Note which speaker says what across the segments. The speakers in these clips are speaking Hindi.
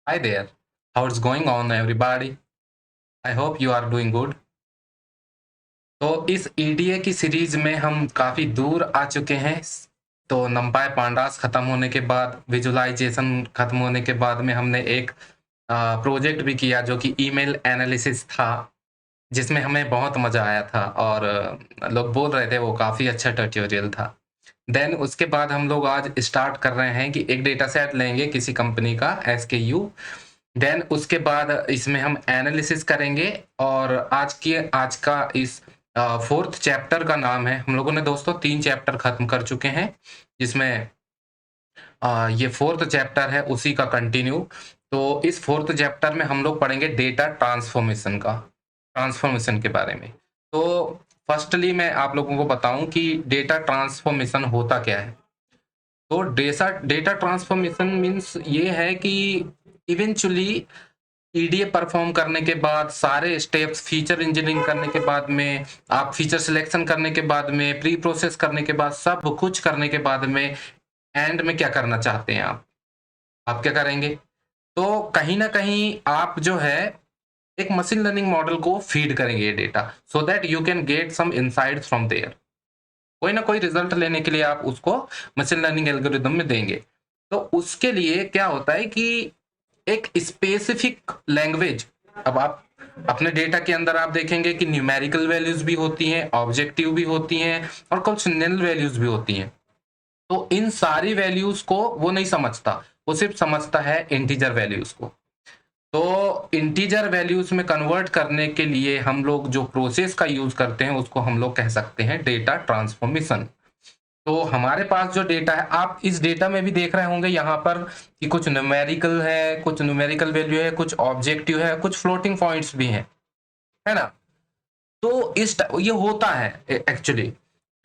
Speaker 1: Hi there. How's going on, everybody? I hope you are doing good. तो इस ईडीए की सीरीज में हम काफ़ी दूर आ चुके हैं। तो नंपाई पांडास खत्म होने के बाद, विजुअलाइजेशन खत्म होने के बाद में हमने एक प्रोजेक्ट भी किया जो कि ईमेल एनालिसिस था, जिसमें हमें बहुत मज़ा आया था और लोग बोल रहे थे वो काफ़ी अच्छा ट्यूटोरियल था। देन उसके बाद हम लोग आज स्टार्ट कर रहे हैं कि एक डेटा सेट लेंगे किसी कंपनी का एसकेयू। देन उसके बाद इसमें हम एनालिसिस करेंगे और आज का इस फोर्थ चैप्टर का नाम है, हम लोगों ने दोस्तों 3 चैप्टर खत्म कर चुके हैं, जिसमें ये फोर्थ चैप्टर है उसी का कंटिन्यू। तो इस फोर्थ चैप्टर में हम लोग पढ़ेंगे डेटा ट्रांसफॉर्मेशन के बारे में। तो फर्स्टली मैं आप लोगों को बताऊं कि डेटा ट्रांसफॉर्मेशन होता क्या है। तो डेटा ट्रांसफॉर्मेशन मीन्स ये है कि इवेंचुअली ईडीए परफॉर्म करने के बाद, सारे स्टेप्स फीचर इंजीनियरिंग करने के बाद में, आप फीचर सिलेक्शन करने के बाद में, प्री प्रोसेस करने के बाद, सब कुछ करने के बाद में एंड में क्या करना चाहते हैं आप क्या करेंगे? तो कहीं ना कहीं आप जो है एक मशीन लर्निंग मॉडल को फीड करेंगे ये data, so that you can get some insights from there. कोई ना कोई रिजल्ट लेने के लिए आप उसको मशीन लर्निंग एल्गोरिदम में देंगे। तो उसके लिए क्या होता है कि एक स्पेसिफिक लैंग्वेज, अब आप अपने डेटा के अंदर आप देखेंगे कि न्यूमेरिकल वैल्यूज भी होती हैं, ऑब्जेक्टिव भी होती हैं और कुछ नल वैल्यूज भी होती हैं। तो इन सारी वैल्यूज को वो नहीं समझता, वो सिर्फ समझता है इंटीजर वैल्यूज को। तो इंटीजर वैल्यूज में कन्वर्ट करने के लिए हम लोग जो प्रोसेस का यूज करते हैं उसको हम लोग कह सकते हैं डेटा ट्रांसफॉर्मेशन। तो हमारे पास जो डेटा है, आप इस डेटा में भी देख रहे होंगे यहाँ पर कि कुछ न्यूमेरिकल है, कुछ न्यूमेरिकल वैल्यू है, कुछ ऑब्जेक्टिव है, कुछ फ्लोटिंग पॉइंट्स भी हैं, है ना? तो ये होता है एक्चुअली।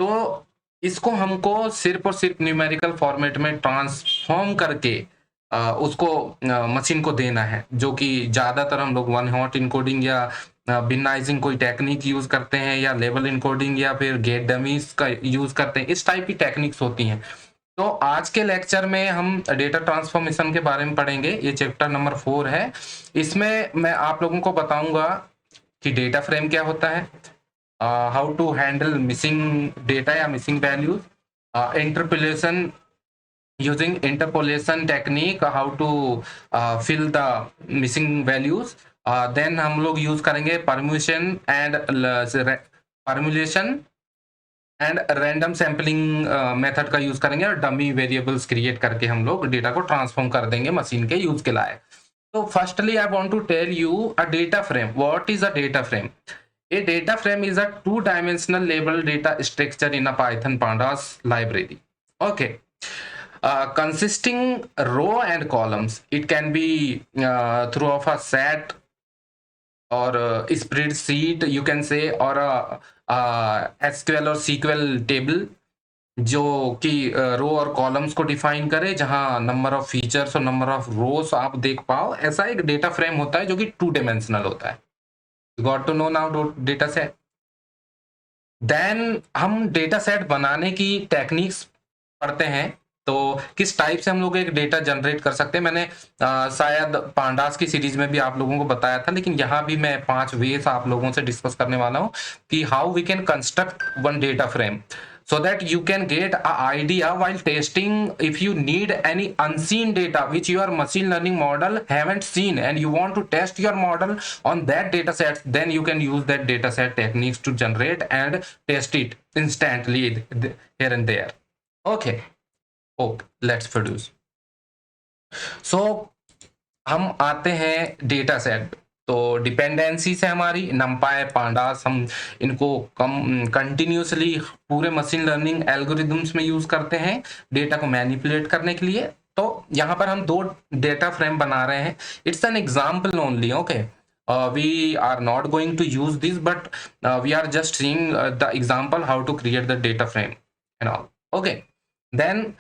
Speaker 1: तो इसको हमको सिर्फ और सिर्फ न्यूमेरिकल फॉर्मेट में ट्रांसफॉर्म करके उसको मशीन को देना है, जो कि ज्यादातर हम लोग वन हॉट इनकोडिंग या बिनाइजिंग कोई टेक्निक यूज करते हैं, या लेवल इनकोडिंग या फिर गेट डमीज का यूज करते हैं। इस टाइप की टेक्निक्स होती हैं। तो आज के लेक्चर में हम डेटा ट्रांसफॉर्मेशन के बारे में पढ़ेंगे। ये चैप्टर नंबर 4 है। इसमें मैं आप लोगों को बताऊंगा कि डेटा फ्रेम क्या होता है, how to handle missing data या missing values, interpolation using interpolation technique, how to fill the missing values. Then हम लोग यूज करेंगे permutation and permutation and random sampling method का यूज करेंगे और डमी वेरिएबल्स क्रिएट करके हम लोग डेटा को ट्रांसफॉर्म कर देंगे मशीन के यूज के लायक। So firstly, I want to tell you a data frame. What is a data frame? A data frame is a two-dimensional labeled data structure in a Python pandas library. Okay. Consisting row and columns. It can be through of a set or a spreadsheet, you can say, or a SQL or SQL table, जो कि रो और कॉलम्स को डिफाइन करे, जहां नंबर ऑफ फीचर्स और नंबर ऑफ रोज आप देख पाओ। ऐसा एक डेटा फ्रेम होता है जो कि 2 डायमेंशनल होता है। Got to know now data set. Then हम डेटा सेट बनाने की टेक्निक्स पढ़ते हैं। तो किस टाइप से हम लोग एक डेटा जनरेट कर सकते हैं, मैंने शायद पांडास की सीरीज में भी आप लोगों को बताया था, लेकिन यहाँ भी मैं 5 वेज आप लोगों से डिस्कस करने वाला हूँ कि how we can construct one data frame, so that you can get a idea while testing. If you need any unseen data which your machine learning model haven't seen and you want to test your model on that data set, then you can use that data set techniques to generate and test it instantly here and there. Okay, let's produce. So हम आते हैं डेटा सेट। तो डिपेंडेंसी से हमारी नंपाई पांडास, हम इनको कंटिन्यूसली पूरे मशीन लर्निंग एल्गोरिदम्स में यूज करते हैं डेटा को मैनिपुलेट करने के लिए। तो यहाँ पर हम 2 डेटा फ्रेम बना रहे हैं। It's an example only. Okay, we are not going to use this, but we are just seeing the example how to create the data frame and all. Okay, then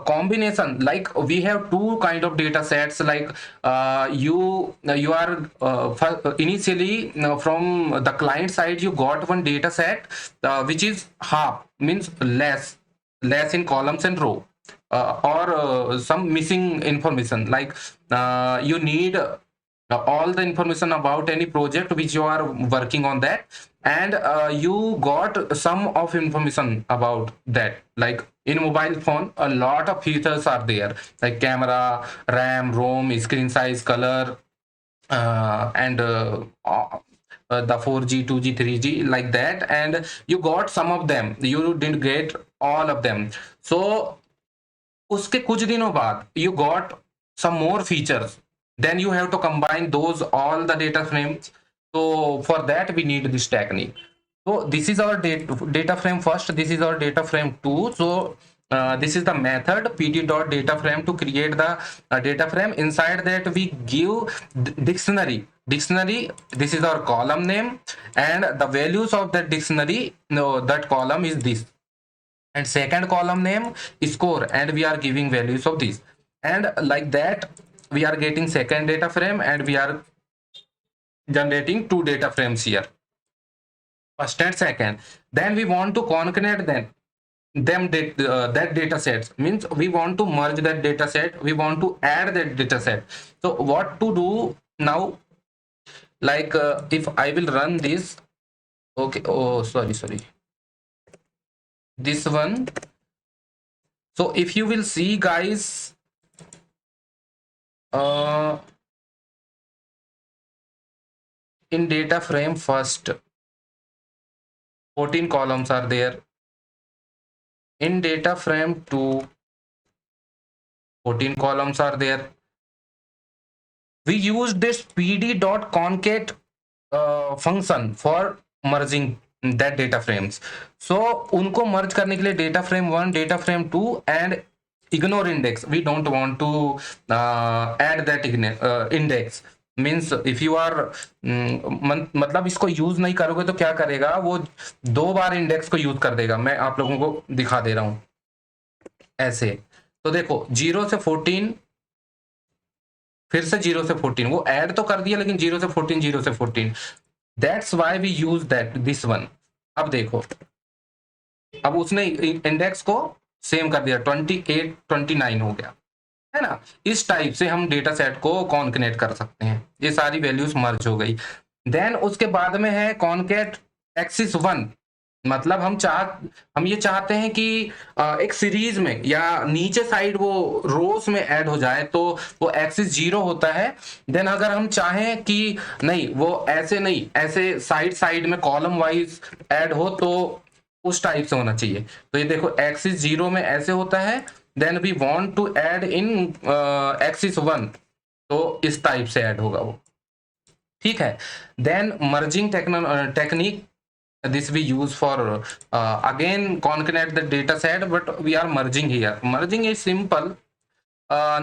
Speaker 1: combination, like we have 2 kind of data sets, like you are initially from the client side you got one data set which is half, means less in columns and row, or some missing information, like you need all the information about any project which you are working on that, and you got some of information about that. Like in mobile phone, a lot of features are there, like camera, RAM, ROM, screen size, color, and the 4G, 2G, 3G, like that, and you got some of them, you didn't get all of them. So उसके कुछ दिनों बाद you got some more features, then you have to combine those all the data frames. So for that we need this technique. So this is our data frame first, this is our data frame 2. So this is the method pt.dataframe to create the data frame. Inside that we give dictionary. This is our column name, and the values of that dictionary, no, that column is this, and second column name is score, and we are giving values of this, and like that we are getting second data frame, and we are generating two data frames here, first and second. Then we want to concatenate that data sets, means we want to merge that data set, we want to add that data set. So what to do now, like if I will run this, okay, oh sorry, this one. So if you will see guys, in data frame first 14 columns are there, in data frame 2 14 columns are there. We use this pd.concate function for merging that data frames. So उनको merge करने के लिए data frame 1, data frame 2 and ignore index, we don't want to add that index. Means if you are मतलब इसको यूज नहीं करोगे तो क्या करेगा, वो 2 बार इंडेक्स को यूज कर देगा। मैं आप लोगों को दिखा दे रहा हूं ऐसे। तो देखो 0 से 14, फिर से 0 से 14, वो ऐड तो कर दिया लेकिन 0 से 14, 0 से 14, that's why we use that this one. अब देखो, अब उसने इंडेक्स को सेम कर दिया, 28 29 हो गया, है ना। इस टाइप से हम डेटा सेट को कॉन्कनेट कर सकते हैं। ये सारी वैल्यूज मर्ज हो गई। देन उसके बाद में है कॉन्केट एक्सिस 1, मतलब हम ये चाहते हैं कि एक सीरीज में या नीचे साइड वो रोस में ऐड हो जाए, तो वो एक्सिस 0 होता है। देन अगर हम चाहें कि नहीं, वो ऐसे नहीं, ऐसे साइड साइड में कॉलम वाइज ऐड हो, तो उस टाइप से होना चाहिए। तो ये देखो एक्सिस 0 में ऐसे होता है, then we want to add in axis 1, तो इस टाइप से ऐड होगा वो, ठीक है। Then merging technique, this we use for again concatenate the data set, but we are merging here. Merging is simple,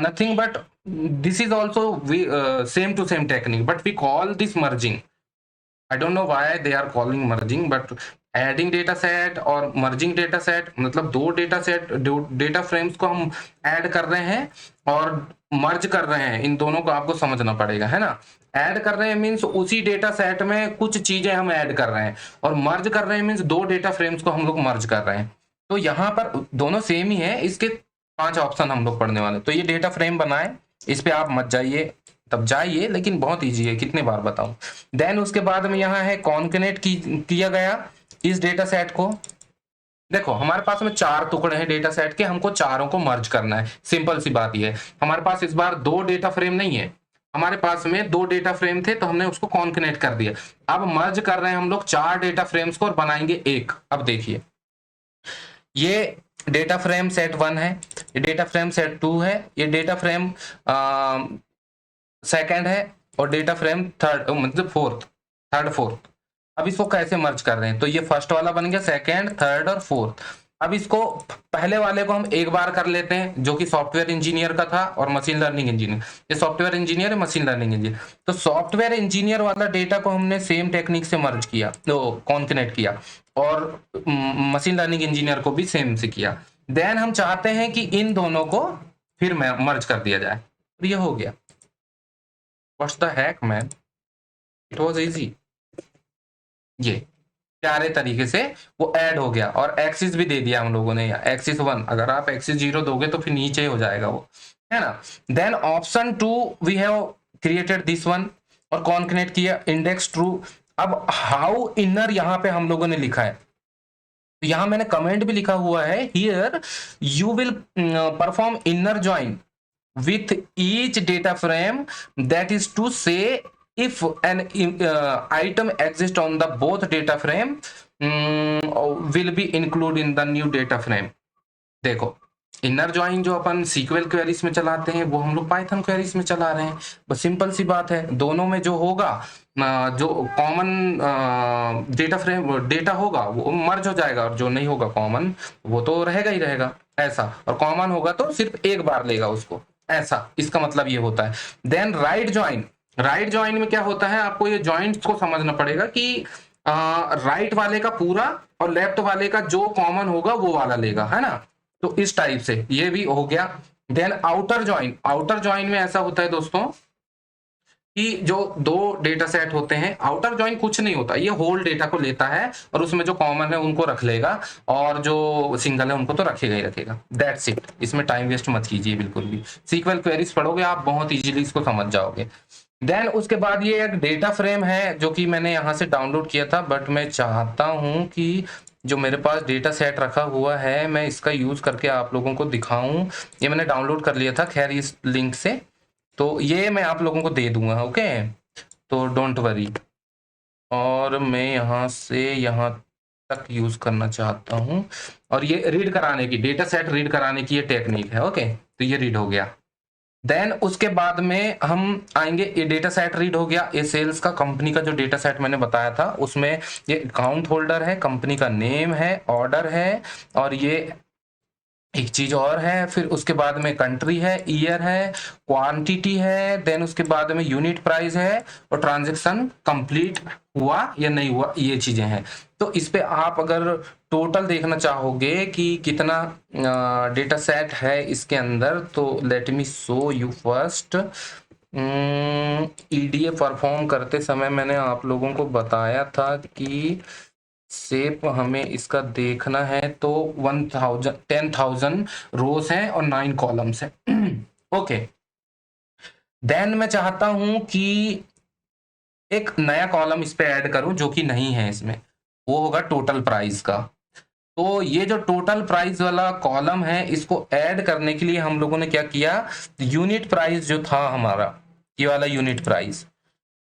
Speaker 1: nothing but this is also same to same technique, but we call this merging. I don't know why they are calling merging, but adding data set और मर्जिंग डेटा सेट, मतलब दो डेटा फ्रेम्स को हम ऐड कर रहे हैं और मर्ज कर रहे हैं। इन दोनों को आपको समझना पड़ेगा, है ना। ऐड कर रहे हैं मीन्स उसी डेटा सेट में कुछ चीजें हम ऐड कर रहे हैं, और मर्ज कर रहे हैं मीन्स दो डेटा फ्रेम्स को हम लोग मर्ज कर रहे हैं। तो यहाँ पर दोनों सेम ही है, इसके 5 ऑप्शन हम लोग पढ़ने वाले। तो ये डेटा फ्रेम बनाए, इस पे आप मत जाइए, तब जाइए, लेकिन बहुत ईजी है, कितने बार बताऊं। देन उसके बाद में यहाँ है कॉन्केनेट किया गया इस डेटा सेट को। देखो हमारे पास में 4 टुकड़े हैं डेटा सेट के, हमको चारों को मर्ज करना है। सिंपल सी बात ये है, हमारे पास इस बार 2 डेटा फ्रेम नहीं है, हमारे पास में 2 डेटा फ्रेम थे, तो हमने उसको कॉन्केनेट कर दिया। अब मर्ज कर रहे हैं हम लोग 4 डेटा फ्रेम्स को और बनाएंगे एक। अब देखिए, ये डेटा फ्रेम सेट 1 है, ये डेटा फ्रेम सेट 2 है, ये डेटा फ्रेम सेकंड है, और डेटा फ्रेम थर्ड, मतलब थर्ड फोर्थ। अब इसको कैसे मर्ज कर रहे हैं, तो ये फर्स्ट वाला बन गया, सेकंड, थर्ड और फोर्थ। अब इसको पहले वाले को हम एक बार कर लेते हैं, जो कि सॉफ्टवेयर इंजीनियर का था और मशीन लर्निंग इंजीनियर। ये सॉफ्टवेयर इंजीनियर है, मशीन लर्निंग इंजीनियर। तो सॉफ्टवेयर इंजीनियर वाला डेटा को हमने सेम टेक्निक से मर्ज किया, तो कॉन्केनेट किया, और मशीन लर्निंग इंजीनियर को भी सेम से किया। देन हम चाहते हैं कि इन दोनों को फिर मर्ज कर दिया जाए, तो ये हो गया। What's the hack man, it was easy. ये प्यारे तरीके से वो ऐड हो गया, और एक्सिस भी दे दिया हम लोगों ने, एक्सिस 1, अगर आप एक्सिस 0 दोगे तो फिर नीचे हो जाएगा वो, है ना। Then option 2 we have created this one, और कौन कनेक्ट किया, इंडेक्स ट्रू। अब हाउ इनर यहाँ पे हम लोगों ने लिखा है, तो यहां मैंने कमेंट भी लिखा हुआ है, here you will perform inner join with each data frame, that is to say if an item exists on the both data frame will be included in the new data frame। देखो, इनर ज्वाइन जो अपन सीक्वल क्वेरीज में चलाते हैं वो हम लोग पाइथन क्वेरीज में चला रहे हैं, बस सिंपल सी बात है। दोनों में जो होगा, जो कॉमन डेटा फ्रेम डेटा होगा वो मर्ज हो जाएगा, और जो नहीं होगा कॉमन वो तो रहेगा ही रहेगा ऐसा, और कॉमन होगा तो सिर्फ एक बार लेगा उसको, ऐसा इसका मतलब ये होता है। Then right join, right join में क्या होता है, आपको ये ज्वाइंट्स को समझना पड़ेगा कि राइट वाले का पूरा और लेफ्ट वाले का जो कॉमन होगा वो वाला लेगा, है ना। तो इस टाइप से ये भी हो गया। Then outer join, outer join में ऐसा होता है दोस्तों कि जो दो डेटा सेट होते हैं, आउटर ज्वाइन कुछ नहीं होता, ये होल डेटा को लेता है और उसमें जो कॉमन है उनको रख लेगा, और जो सिंगल है उनको तो रखेगा ही रखेगा, दैट्स इट। इसमें टाइम वेस्ट मत कीजिए बिल्कुल भी, सीक्वल क्वेरीज पढ़ोगे आप बहुत इजीली इसको समझ जाओगे। देन उसके बाद ये एक डेटा फ्रेम है जो कि मैंने यहाँ से डाउनलोड किया था, बट मैं चाहता हूँ कि जो मेरे पास डेटा सेट रखा हुआ है मैं इसका यूज करके आप लोगों को दिखाऊं। ये मैंने डाउनलोड कर लिया था खैर इस लिंक से, तो ये मैं आप लोगों को दे दूंगा, ओके, तो डोंट वरी। और मैं यहाँ से यहाँ तक यूज करना चाहता हूँ, और ये रीड कराने की, डेटा सेट रीड कराने की ये टेक्निक है, ओके। तो ये रीड हो गया। देन उसके बाद में हम आएंगे, ये डेटा सेट रीड हो गया, ये सेल्स का कंपनी का जो डेटा सेट मैंने बताया था उसमें ये अकाउंट होल्डर है, कंपनी का नेम है, ऑर्डर है, और ये एक चीज और है, फिर उसके बाद में कंट्री है, ईयर है, क्वांटिटी है, देन उसके बाद में यूनिट प्राइस है, और ट्रांजैक्शन कंप्लीट हुआ या नहीं हुआ, ये चीजें हैं। तो इस पे आप अगर टोटल देखना चाहोगे कि कितना डेटा सेट है इसके अंदर, तो let me show you first. EDA perform करते समय मैंने आप लोगों को बताया था कि शेप हमें इसका देखना है, तो 10,000 रोज हैं और 9 कॉलम्स हैं, ओके। देन मैं चाहता हूं कि एक नया कॉलम इस पे ऐड करूं जो कि नहीं है इसमें, वो होगा टोटल प्राइस का। तो ये जो टोटल प्राइस वाला कॉलम है इसको ऐड करने के लिए हम लोगों ने क्या किया, यूनिट प्राइस जो था हमारा, ये वाला यूनिट प्राइस,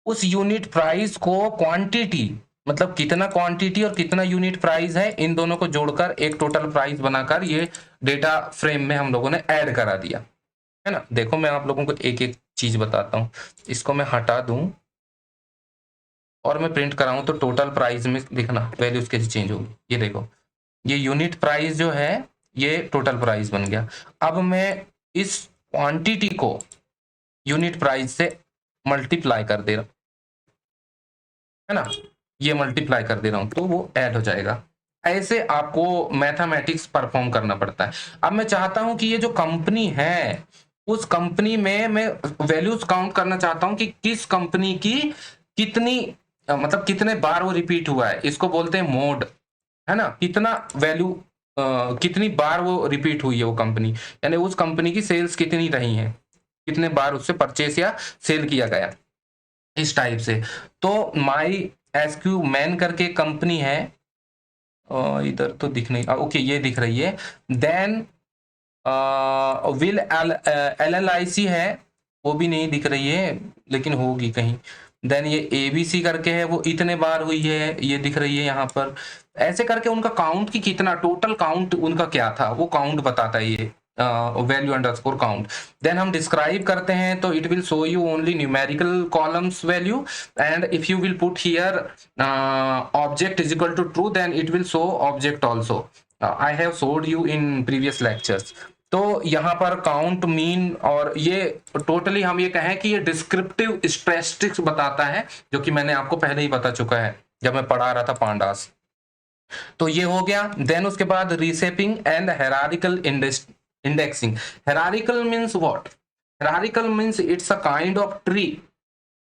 Speaker 1: उस यूनिट प्राइस को क्वांटिटी, मतलब कितना क्वांटिटी और कितना यूनिट प्राइस है, इन दोनों को जोड़कर एक टोटल प्राइस बनाकर ये डेटा फ्रेम में हम लोगों ने ऐड करा दिया, है ना। देखो मैं आप लोगों को एक एक चीज बताता हूं, इसको मैं हटा दूं और मैं प्रिंट कराऊं तो टोटल प्राइस में देखना वैल्यूज कैसे चेंज होगी। ये देखो, ये यूनिट प्राइस जो है ये टोटल प्राइस बन गया। अब मैं इस क्वांटिटी को यूनिट प्राइस से मल्टीप्लाई कर दे रहा हूं, है ना, ये मल्टीप्लाई कर दे रहा हूं तो वो ऐड हो जाएगा। ऐसे आपको मैथमेटिक्स परफॉर्म करना पड़ता है। अब मैं चाहता हूं कि ये जो कंपनी है उस कंपनी में मैं वैल्यूज काउंट करना चाहता हूं कि किस कंपनी की कितनी मतलब कितने बार वो रिपीट हुआ है, इसको बोलते हैं मोड, है ना। कितना वैल्यू कितनी बार वो रिपीट हुई है वो कंपनी, यानी उस कंपनी की सेल्स कितनी रही हैं, कितने बार उससे परचेस या सेल किया गया, इस टाइप से। तो माई एसक्यू मैन करके कंपनी है, इधर तो दिख नहीं, ओके ये दिख रही है। देन विल LLIC है, वो भी नहीं दिख रही है लेकिन होगी कहीं। देन ये ABC करके है, वो इतने बार हुई है, ये दिख रही है यहाँ पर। ऐसे करके उनका काउंट की कितना टोटल काउंट उनका क्या था वो काउंट बताता है ये वैल्यू अंडरस्कोर काउंट। देन हम डिस्क्राइब करते हैं तो it will show you only numerical columns value, and if you will put here object is equal to true then it will show object also. I have showed you in previous lectures. तो यहाँ पर काउंट, मीन, और ये टोटली हम ये कहें कि ये डिस्क्रिप्टिव स्टैटिस्टिक्स बताता है, जो कि मैंने आपको पहले ही बता चुका है जब मैं पढ़ा रहा था पांडास। तो ये हो गया। देन उसके बाद reshaping and hierarchical indexing. Hierarchical means what? Hierarchical means it's a kind of tree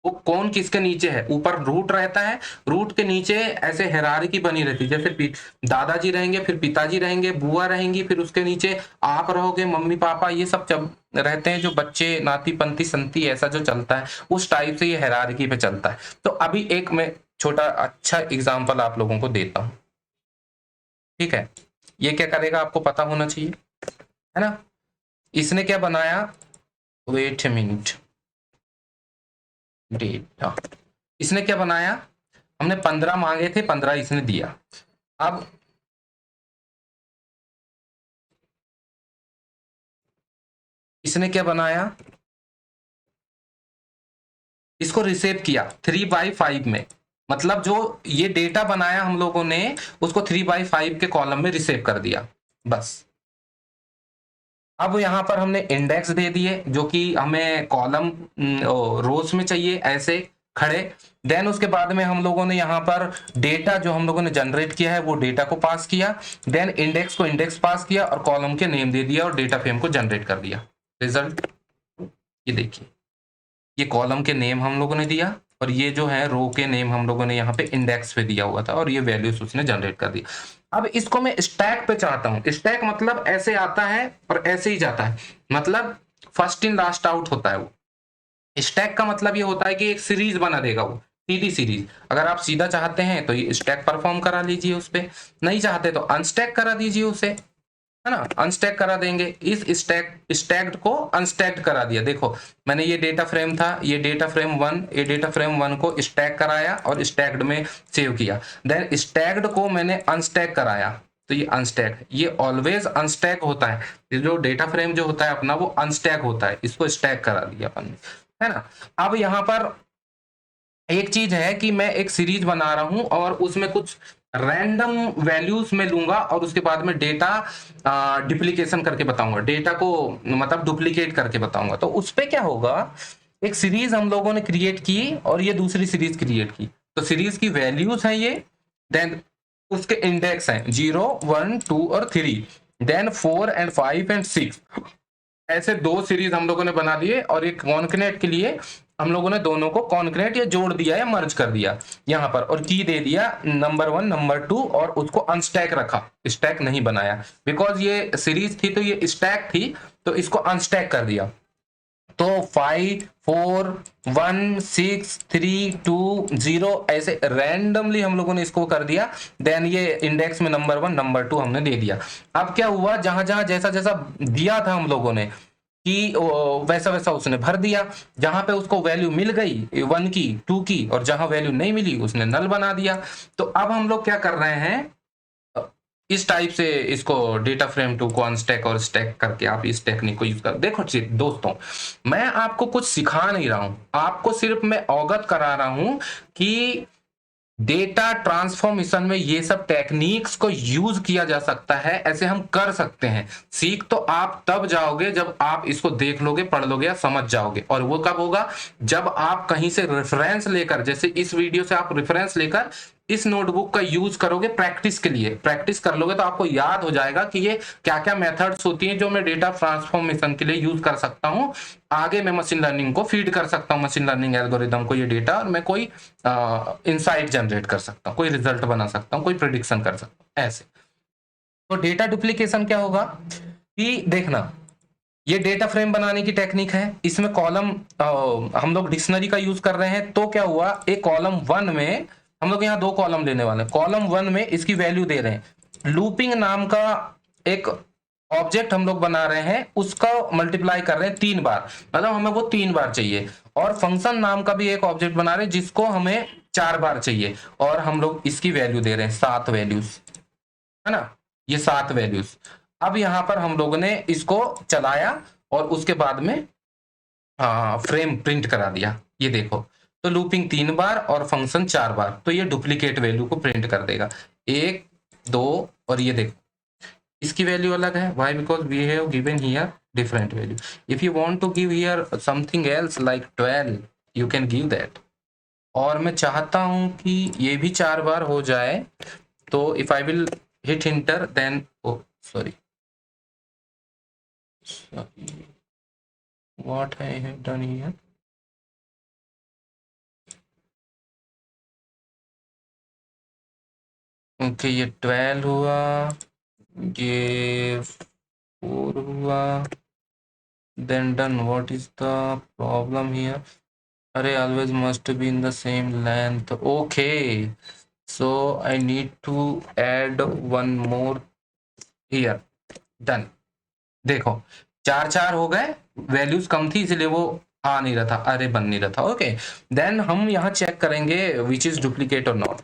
Speaker 1: वो कौन किसके नीचे है, ऊपर रूट रहता है, रूट के नीचे ऐसे हायरार्की बनी रहती है, जैसे दादाजी रहेंगे, फिर पिताजी रहेंगे, बुआ रहेंगी, फिर उसके नीचे आप रहोगे, मम्मी पापा, ये सब जब रहते हैं जो बच्चे, नाती पंथी संती, ऐसा जो चलता है उस टाइप से ये हायरार्की पे चलता है। तो अभी एक मैं छोटा अच्छा एग्जाम्पल आप लोगों को देता हूं, ठीक है। ये क्या करेगा आपको पता होना चाहिए, है ना। इसने क्या बनाया, वेट ए मिनट, डेटा, इसने क्या बनाया, हमने 15 मांगे थे, 15 इसने दिया। अब इसने क्या बनाया, इसको रिसेव किया 3/5 में, मतलब जो ये डेटा बनाया हम लोगों ने उसको 3/5 के कॉलम में रिसेव कर दिया, बस। अब यहां पर हमने इंडेक्स दे दिए जो कि हमें कॉलम रोज में चाहिए ऐसे खड़े। देन उसके बाद में हम लोगों ने यहाँ पर डेटा जो हम लोगों ने जनरेट किया है वो डेटा को पास किया, देन इंडेक्स को इंडेक्स पास किया और कॉलम के नेम दे दिया और डेटा फ्रेम को जनरेट कर दिया। रिजल्ट ये देखिए, ये कॉलम के नेम हम लोगों ने दिया और ये जो है रो के नेम हम लोगों ने यहाँ पे इंडेक्स पे दिया हुआ था और ये वैल्यूज उसने जनरेट कर दी। अब इसको मैं स्टैक पे चाहता हूं, स्टैक मतलब ऐसे आता है और ऐसे ही जाता है, मतलब फर्स्ट इन लास्ट आउट होता है वो। स्टैक का मतलब ये होता है कि एक सीरीज बना देगा वो, सीधी सीरीज। अगर आप सीधा चाहते हैं तो ये स्टैक परफॉर्म करा लीजिए उस पे, नहीं चाहते तो अनस्टैक करा दीजिए उसे, है ना। अनस्टैक करा देंगे, इस स्टैक्ड को अनस्टैक्ड करा दिया। देखो मैंने ये डेटा फ्रेम था, ये डेटा फ्रेम 1, ये डेटा फ्रेम 1 को स्टैक कराया और स्टैक्ड में सेव किया, देन स्टैक्ड को मैंने अनस्टैक कराया, तो ये अनस्टैक, ये ऑलवेज अनस्टैक होता है, ये जो डेटा फ्रेम जो होता है अपना वो अनस्टैक होता है, इसको स्टैक करा दिया अपन ने, है ना। अब यहाँ पर एक चीज है कि मैं एक सीरीज बना रहा हूं और उसमें कुछ रैंडम वैल्यूज में लूंगा और उसके बाद में डेटा डिप्लीकेशन करके बताऊंगा, डेटा को मतलब डुप्लीकेट करके बताऊंगा। तो उस पे क्या होगा, एक सीरीज हम लोगों ने क्रिएट की और ये दूसरी सीरीज क्रिएट की, तो सीरीज की वैल्यूज हैं ये, देन उसके इंडेक्स हैं 0 1 2 और 3, देन 4 एंड 5 एंड 6, ऐसे दो सीरीज हम लोगों ने बना दिए और एक कॉन्कनेट के लिए हम लोगों ने दोनों को कॉन्कनेट या जोड़ दिया या मर्ज कर दिया यहाँ पर, और की दे दिया नंबर 1 नंबर 2 और उसको अनस्टैक रखा, स्टैक नहीं बनाया, बिकॉज ये सीरीज थी तो ये स्टैक थी, तो इसको अनस्टैक कर दिया। तो 5 4 1 6 3 2 0 ऐसे रैंडमली हम लोगों ने इसको कर दिया, देन ये इंडेक्स में नंबर 1 नंबर 2 हमने दे दिया। अब क्या हुआ, जहां जहां जैसा जैसा दिया था हम लोगों ने कि वैसा वैसा उसने भर दिया, जहां पे उसको वैल्यू मिल गई 1 की 2 की और जहां वैल्यू नहीं मिली उसने नल बना दिया। तो अब हम लोग क्या कर रहे हैं, इस टाइप से इसको डेटा फ्रेम 2 को अनस्टैक और स्टैक करके आप इस टेक्निक को यूज कर देखो दोस्तों, मैं आपको कुछ सिखा नहीं रहा हूं, आपको सिर्फ मैं अवगत करा रहा हूं कि डेटा ट्रांसफॉर्मेशन में ये सब टेक्निक्स को यूज किया जा सकता है, ऐसे हम कर सकते हैं। सीख तो आप तब जाओगे जब आप इसको देख लोगे, पढ़ लोगे या समझ जाओगे, और वो कब होगा, जब आप कहीं से रेफरेंस लेकर, जैसे इस वीडियो से आप रेफरेंस लेकर इस नोटबुक का यूज करोगे प्रैक्टिस के लिए, प्रैक्टिस कर लोगे तो आपको याद हो जाएगा कि ये क्या क्या मेथड्स होती हैं जो मैं डेटा ट्रांसफॉर्मेशन के लिए यूज कर सकता हूं। आगे मैं मशीन लर्निंग को फीड कर सकता हूं, मशीन लर्निंग एल्गोरिदम को ये डेटा, और मैं कोई इंसाइट जनरेट कर सकता हूं, कोई रिजल्ट बना सकता हूं, कोई प्रिडिक्शन कर सकता हूं ऐसे। तो डेटा डुप्लीकेशन क्या होगा कि देखना, ये डेटा फ्रेम बनाने की टेक्निक है, इसमें कॉलम हम लोग डिक्शनरी का यूज कर रहे हैं। तो क्या हुआ, एक कॉलम 1 में हम लोग यहाँ दो कॉलम लेने वाले हैं, कॉलम 1 में इसकी वैल्यू दे रहे हैं, लूपिंग नाम का एक ऑब्जेक्ट हम लोग बना रहे हैं, उसका मल्टीप्लाई कर रहे हैं 3 बार, मतलब हमें वो 3 बार चाहिए, और फंक्शन नाम का भी एक ऑब्जेक्ट बना रहे हैं जिसको हमें 4 बार चाहिए, और हम लोग इसकी वैल्यू दे रहे हैं 7 वैल्यूज, है ना, ये 7 वैल्यूज। अब यहां पर हम लोगों ने इसको चलाया और उसके बाद में फ्रेम प्रिंट करा दिया, ये देखो, तो लूपिंग 3 बार और फंक्शन 4 बार, तो ये डुप्लीकेट वैल्यू को प्रिंट कर देगा, 1 2, और ये देखो इसकी वैल्यू अलग है, why, because we have given here different value, if you want to give here something else like 12 you can give that, और मैं चाहता हूं कि ये भी 4 बार हो जाए, तो if I will hit enter then, oh sorry what I have done here, okay, ये 12 हुआ, ये 4 हुआ, then done. What is the problem here? Array always must be in the same length. Okay, so I need to add one more here. Done. देखो, 4 हो गए, वैल्यूज कम थी इसलिए वो आ नहीं रहा था, अरे बन नहीं रहा था। ओके, देन हम यहाँ चेक करेंगे विच इज डुप्लीकेट और नॉट।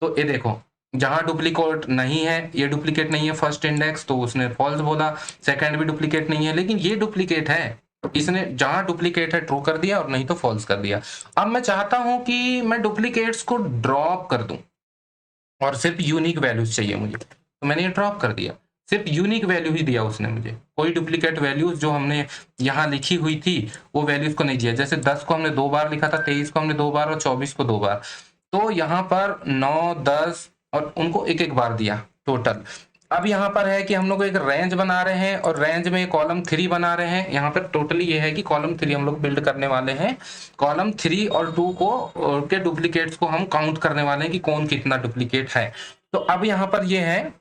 Speaker 1: तो ये देखो, जहां डुप्लीकेट नहीं है, ये डुप्लीकेट नहीं है फर्स्ट इंडेक्स, तो उसने फॉल्स बोला। सेकंड भी डुप्लीकेट नहीं है, लेकिन ये डुप्लीकेट है, इसने जहां डुप्लीकेट है ट्रू कर दिया और नहीं तो फॉल्स कर दिया। अब मैं चाहता हूं कि मैं डुप्लीकेट्स को ड्रॉप कर दूं और सिर्फ यूनिक वैल्यूज चाहिए मुझे, तो मैंने ये ड्रॉप कर दिया। सिर्फ यूनिक वैल्यू ही दिया उसने मुझे, कोई डुप्लीकेट वैल्यूज जो हमने यहाँ लिखी हुई थी वो वैल्यूज को नहीं दिया। जैसे 10 को हमने 2 बार लिखा था, 23 को हमने 2 बार और 24 को 2 बार, तो यहाँ पर 9, 10 और उनको एक एक बार दिया टोटल। अब यहाँ पर है कि हम लोग एक रेंज बना रहे हैं और रेंज में कॉलम 3 बना रहे हैं। यहाँ पर टोटली ये है कि कॉलम 3 हम लोग बिल्ड करने वाले हैं। कॉलम 3 और 2 को के डुप्लीकेट्स को हम काउंट करने वाले हैं कि कौन कितना डुप्लीकेट है। तो अब यहाँ पर ये है,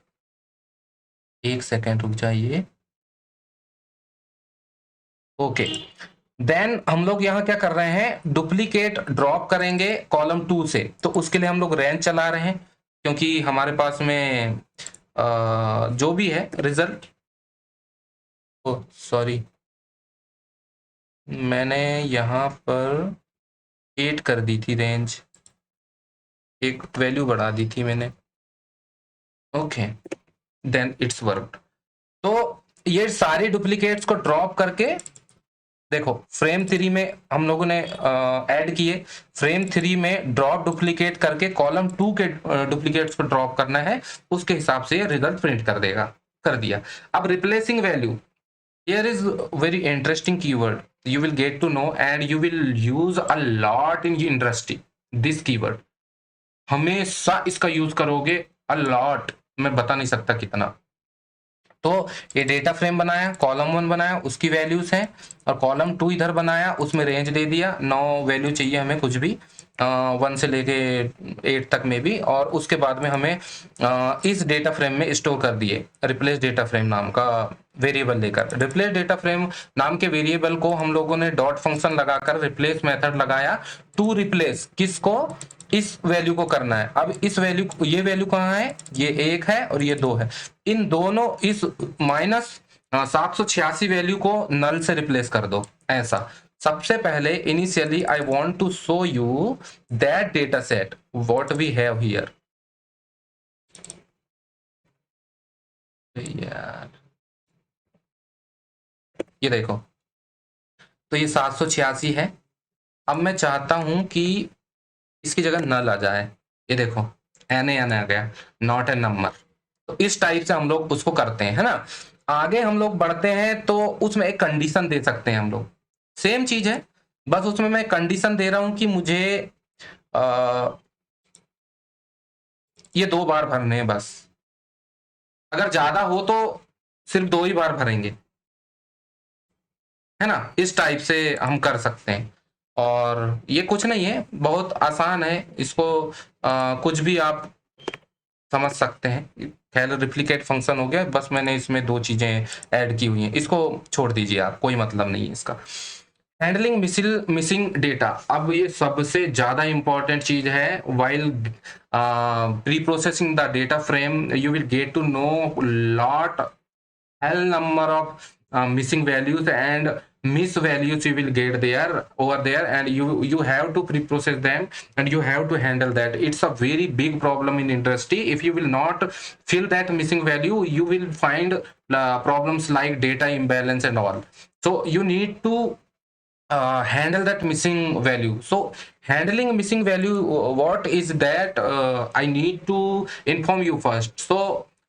Speaker 1: एक सेकेंड रुक जाइए। ओके, देन हम लोग यहाँ क्या कर रहे हैं, डुप्लीकेट ड्रॉप करेंगे कॉलम 2 से। तो उसके लिए हम लोग रेंज चला रहे हैं, क्योंकि हमारे पास में जो भी है रिजल्ट, ओ सॉरी, मैंने यहाँ पर 8 कर दी थी रेंज, एक वैल्यू बढ़ा दी थी मैंने। Okay, then it's worked. तो ये सारे डुप्लीकेट्स को ड्रॉप करके देखो, फ्रेम 3 में हम लोगों ने ऐड किए, फ्रेम 3 में ड्रॉप डुप्लीकेट करके कॉलम 2 के डुप्लीकेट्स को ड्रॉप करना है, उसके हिसाब से ये रिजल्ट प्रिंट कर देगा, कर दिया। अब replacing value, here is very interesting keyword you will get to know and you will use a lot in industry, this keyword हमेशा इसका यूज करोगे, a lot, मैं बता नहीं सकता कितना। तो ये डेटा फ्रेम बनाया, कॉलम 1 बनाया, उसकी वैल्यूज हैं, और कॉलम 2 इधर बनाया, उसमें रेंज दे दिया, 9 वैल्यू चाहिए हमें कुछ भी, 1 से लेके 8 तक में भी, और उसके बाद में हमें इस डेटा फ्रेम में स्टोर कर दिए रिप्लेस डेटा फ्रेम नाम का वेरिएबल लेकर। रिप्लेस डेटा फ्रेम नाम के वेरिएबल को हम लोगों ने डॉट फंक्शन लगाकर रिप्लेस मेथड लगाया टू रिप्लेस किसको, इस वैल्यू को करना है। अब इस वैल्यू, ये वैल्यू कहाँ है, ये 1 है और ये 2 है, इन दोनों इस माइनस 786 वैल्यू को नल से रिप्लेस कर दो। ऐसा सबसे पहले initially I want to show you that data set what we have here. यार ये देखो, तो ये 786 है। अब मैं चाहता हूं कि इसकी जगह नल आ जाए, ये देखो NaN आ गया, नॉट ए नंबर। तो इस टाइप से हम लोग उसको करते हैं, है ना। आगे हम लोग बढ़ते हैं तो उसमें एक कंडीशन दे सकते हैं हम लोग, सेम चीज है, बस उसमें मैं कंडीशन दे रहा हूं कि मुझे ये 2 बार भरने हैं बस, अगर ज्यादा हो तो सिर्फ 2 ही बार भरेंगे, है ना। इस टाइप से हम कर सकते हैं, और ये कुछ नहीं है, बहुत आसान है, इसको कुछ भी आप समझ सकते हैं। खैर रिप्लिकेट फंक्शन हो गया, बस मैंने इसमें 2 चीजें ऐड की हुई हैं, इसको छोड़ दीजिए आप, कोई मतलब नहीं है इसका। हैंडलिंग मिसिंग डेटा, अब ये सबसे ज्यादा इंपॉर्टेंट चीज है। While pre processing the data frame you will get to know lot hell number of missing values and miss values you will get there over there, and you have to pre-process them and you have to handle that. It's a very big problem in industry. If you will not fill that missing value, you will find problems like data imbalance and all. So you need to handle that missing value. So handling missing value, what is that, I need to inform you first. So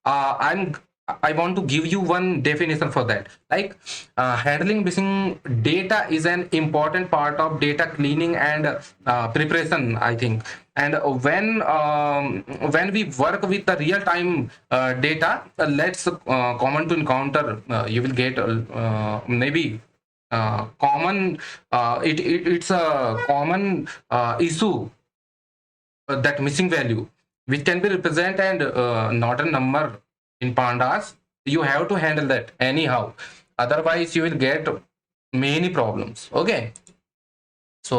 Speaker 1: I want to give you one definition for that. Like handling missing data is an important part of data cleaning and preparation, I think. And when we work with the real time data, let's common to encounter, you will get maybe common it's a common issue, that missing value. which can be represent and not a number in pandas. You have to handle that anyhow, otherwise you will get many problems. Okay, so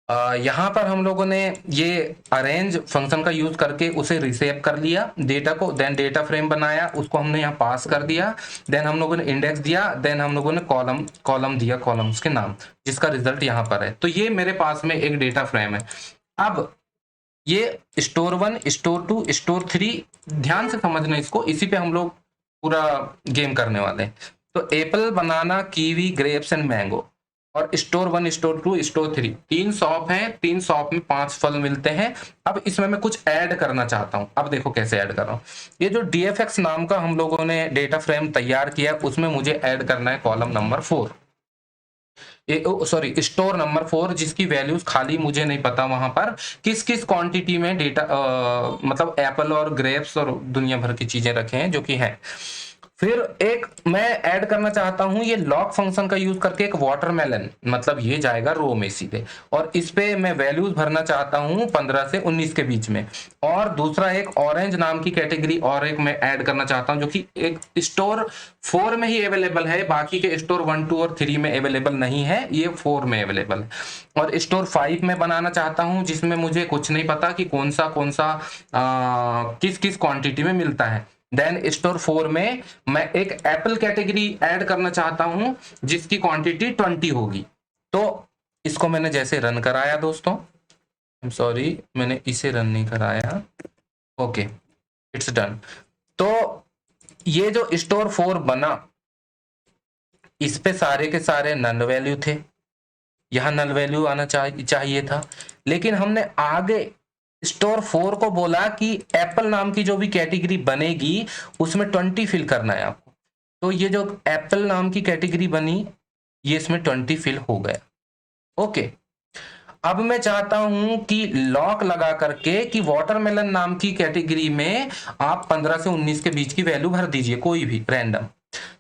Speaker 1: यहाँ पर हम लोगों ने ये अरेंज फंक्शन का यूज करके उसे रिसेव कर लिया डेटा को, देन डेटा फ्रेम बनाया, उसको हमने यहाँ पास कर दिया, देन हम लोगों ने इंडेक्स दिया, देन हम लोगों ने कॉलम दिया, कॉलम्स के नाम, जिसका रिजल्ट यहाँ पर है। तो ये मेरे पास में एक डेटा फ्रेम है। अब ये स्टोर 1, स्टोर 2, स्टोर 3, ध्यान से समझना इसको, इसी पे हम लोग पूरा गेम करने वाले हैं। तो Apple, banana, kiwi, grapes and mango, और स्टोर 1, स्टोर 2, स्टोर 3, 3 शॉप हैं, 3 शॉप में 5 फल मिलते हैं। अब इसमें मैं कुछ ऐड करना चाहता हूं। अब देखो कैसे ऐड कर रहा हूं। ये जो dfx नाम का हम लोगों ने डेटा फ्रेम तैयार किया, उसमें मुझे ऐड करना है column number 4, sorry store number 4, जिसकी वैल्यूज खाली मुझे नहीं पता वहां पर किस किस क्वांटिटी में डेटा मतलब एप्पल और ग्रेप्स और दुनिया भर की चीजें रखे हैं जो कि है। फिर एक मैं ऐड करना चाहता हूं ये लॉग फंक्शन का यूज करके एक वाटरमेलन, मतलब ये जाएगा रो में सीधे, और इस पे मैं वैल्यूज भरना चाहता हूं 15 से 19 के बीच में। और दूसरा एक ऑरेंज नाम की कैटेगरी और एक मैं ऐड करना चाहता हूं जो कि एक स्टोर 4 में ही अवेलेबल है, बाकी के स्टोर 1, 2 और 3 में अवेलेबल नहीं है, ये 4 में अवेलेबल है। और स्टोर 5 में बनाना चाहता हूं जिसमें मुझे कुछ नहीं पता कि कौन सा किस किस क्वांटिटी में मिलता है। देन स्टोर 4 में मैं एक एप्पल कैटेगरी ऐड करना चाहता हूं जिसकी क्वांटिटी 20 होगी। तो इसको मैंने जैसे रन कराया दोस्तों, आई एम सॉरी मैंने इसे रन नहीं कराया, ओके इट्स डन। तो ये जो स्टोर 4 बना, इस पे सारे के सारे नल वैल्यू थे, यहां नल वैल्यू आना चाहिए था, लेकिन हमने आगे स्टोर 4 को बोला कि एप्पल नाम की जो भी कैटेगरी बनेगी उसमें 20 फिल करना है आपको। तो ये जो एप्पल नाम की कैटेगरी बनी, ये इसमें 20 फिल हो गया। ओके, अब मैं चाहता हूं कि लॉक लगा करके कि वाटरमेलन नाम की कैटेगरी में आप 15 से 19 के बीच की वैल्यू भर दीजिए, कोई भी रैंडम।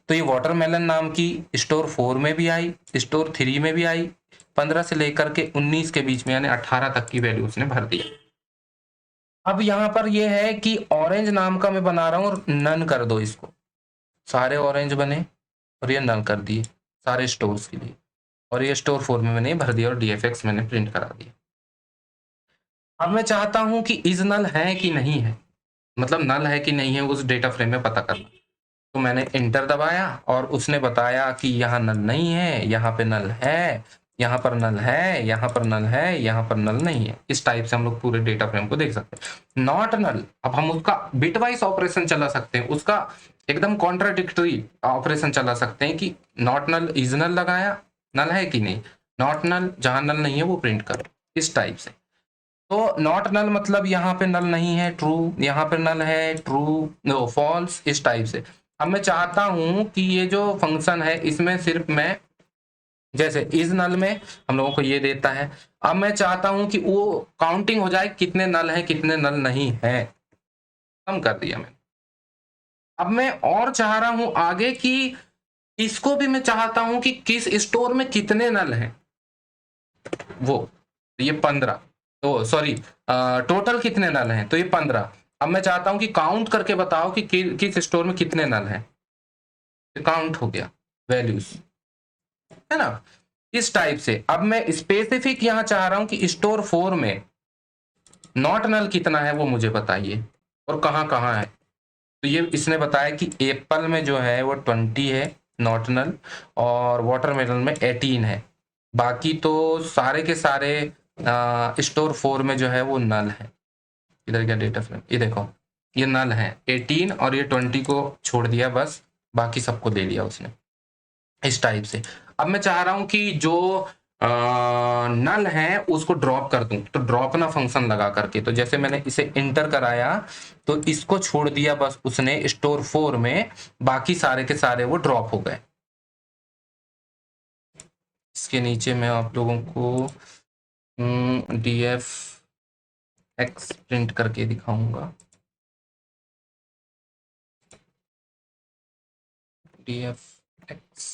Speaker 1: तो ये वाटरमेलन नाम की स्टोर 4 में भी आई, स्टोर 3 में भी आई, 15 से लेकर के 19 के बीच में यानी 18 तक की वैल्यू उसने भर दिया। अब यहां पर ये है कि ऑरेंज नाम का मैं बना रहा हूं और नन कर दो इसको, सारे ऑरेंज बने और ये नन कर दिए सारे स्टोर्स के लिए, और ये स्टोर 4 में मैंने भर दिया और dfx मैंने प्रिंट करा दिया। अब मैं चाहता हूं कि इज नल है कि नहीं है, मतलब नल है कि नहीं है उस डेटा फ्रेम में पता करना। तो मैंने इंटर दबाया और उसने बताया कि यहाँ नल नहीं है, यहाँ पे नल है, यहाँ पर नल है, यहाँ पर नल है, यहाँ पर नल नहीं है। इस टाइप से हम लोग पूरे डेटा फ्रेम को देख सकते हैं। नॉट नल, अब हम उसका बिटवाइज ऑपरेशन चला सकते हैं, उसका एकदम कॉन्ट्राडिक्टरी ऑपरेशन चला सकते हैं कि नॉट नल इज नल लगाया, नल है कि नहीं, नॉट नल जहां नल नहीं है वो प्रिंट करो, इस टाइप से। तो नॉट नल मतलब यहाँ पे नल नहीं है ट्रू, यहाँ पे नल है ट्रू, नो फॉल्स, इस टाइप से। अब मैं चाहता हूं कि ये जो फंक्शन है इसमें सिर्फ मैं जैसे इज नल में हम लोगों को ये देता है, अब मैं चाहता हूं कि वो काउंटिंग हो जाए कितने नल है कितने नल नहीं है, कम कर दिया मैंने। अब मैं और चाह रहा हूं आगे कि इसको भी मैं चाहता हूं कि किस स्टोर में कितने नल हैं, वो ये 15, तो सॉरी टोटल कितने नल हैं, तो ये 15। अब मैं चाहता हूं कि काउंट करके बताओ कि किस स्टोर में कितने नल हैं, काउंट हो गया वैल्यूज, है ना, इस टाइप से। अब मैं स्पेसिफिक यहां चाह रहा हूं कि स्टोर 4 में नॉट नल कितना है वो मुझे बताइए और कहां कहां है। तो ये इसने बताया कि एप्पल में जो है वो 20 है नॉट नल, और वाटरमेलन में 18 है, बाकी तो सारे के सारे स्टोर 4 में जो है वो नल है। इधर क्या डेटा फ्रेम, ये देखो ये नल है 18 और ये 20 को छोड़ दिया बस, बाकी सबको दे लिया उसने, इस टाइप से। अब मैं चाह रहा हूं कि जो नल है उसको ड्रॉप कर दूं, तो ड्रॉप ना फंक्शन लगा करके, तो जैसे मैंने इसे इंटर कराया तो इसको छोड़ दिया बस उसने स्टोर 4 में, बाकी सारे के सारे वो ड्रॉप हो गए। इसके नीचे मैं आप लोगों को df x प्रिंट करके दिखाऊंगा, df x,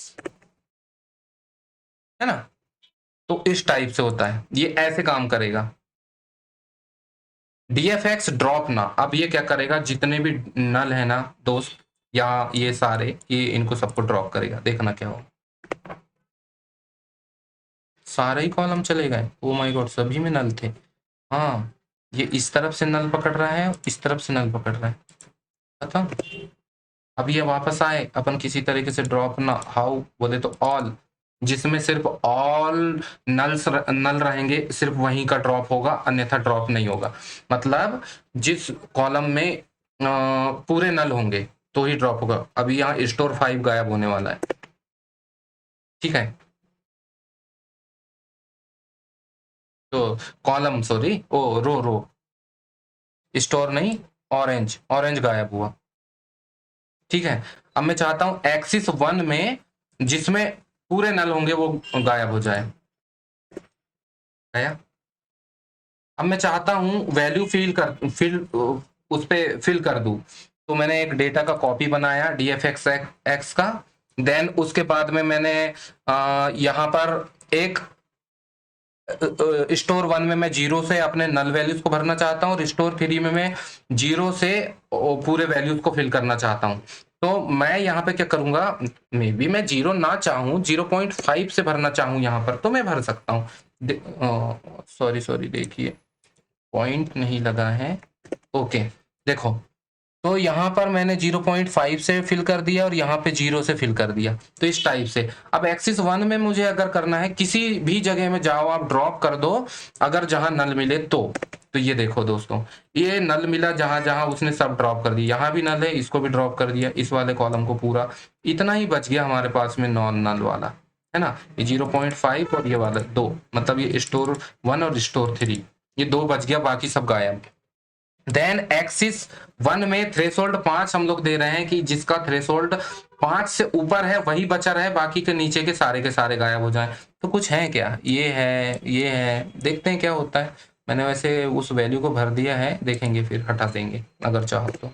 Speaker 1: है ना। तो इस टाइप से होता है, ये ऐसे काम करेगा। dfx ड्रॉप ना, अब ये क्या करेगा, जितने भी नल है ना दोस्त, या ये सारे, ये इनको सबको ड्रॉप करेगा, देखना क्या हो, सारे ही कॉलम चले गए। ओ माय गॉड, सभी में नल थे। हाँ, ये इस तरफ से नल पकड़ रहा है, इस तरफ से नल पकड़ रहा है, खत्म। अब ये वापस आए, अपन किसी तरीके से ड्रॉप ना, हाउ बोले तो ऑल, जिसमें सिर्फ ऑल नल रहेंगे, सिर्फ वहीं का ड्रॉप होगा, अन्यथा ड्रॉप नहीं होगा। मतलब जिस कॉलम में पूरे नल होंगे तो ही ड्रॉप होगा। अभी यहाँ स्टोर 5 गायब होने वाला है, ठीक है। तो कॉलम, सॉरी, ओ रो स्टोर नहीं, ऑरेंज ऑरेंज गायब हुआ, ठीक है। अब मैं चाहता हूं एक्सिस 1 में जिसमें पूरे नल होंगे वो गायब हो जाए, आया। अब मैं चाहता हूं वैल्यू फिल उस पे फिल कर दूं, तो मैंने एक डेटा का कॉपी बनाया dfx x का। देन उसके बाद में मैंने यहाँ पर एक स्टोर 1 में मैं 0 से अपने नल वैल्यूज को भरना चाहता हूँ, और स्टोर 3 में मैं 0 से पूरे वैल्यूज को फिल करना चाहता हूँ। तो मैं यहाँ पे क्या करूंगा, मे बी मैं 0 ना चाहूँ, 0.5 से भरना चाहूँ यहाँ पर, तो मैं भर सकता हूँ। सॉरी देखिए, पॉइंट नहीं लगा है, ओके। देखो, तो यहाँ पर मैंने 0.5 से फिल कर दिया और यहाँ पे 0 से फिल कर दिया, तो इस टाइप से। अब एक्सिस 1 में मुझे अगर करना है, किसी भी जगह में जाओ आप ड्रॉप कर दो, अगर जहां नल मिले तो ये देखो दोस्तों, ये नल मिला जहां जहां उसने सब ड्रॉप कर दिया, यहाँ भी नल है, इसको भी ड्रॉप कर दिया, इस वाले कॉलम को पूरा। इतना ही बच गया हमारे पास में नॉन नल वाला, है ना, ये 0.5 और ये वाला 2, मतलब ये स्टोर 1 और स्टोर 3, ये 2 बच गया, बाकी सब गायब। देन एक्सिस 1 में थ्रेशोल्ड 5 हम लोग दे रहे हैं कि जिसका थ्रेशोल्ड 5 से ऊपर है वही बचा रहे, बाकी के नीचे के सारे गायब हो जाएं। तो कुछ है क्या, ये है, ये है, देखते हैं क्या होता है। मैंने वैसे उस वैल्यू को भर दिया है, देखेंगे फिर हटा देंगे अगर चाहो तो।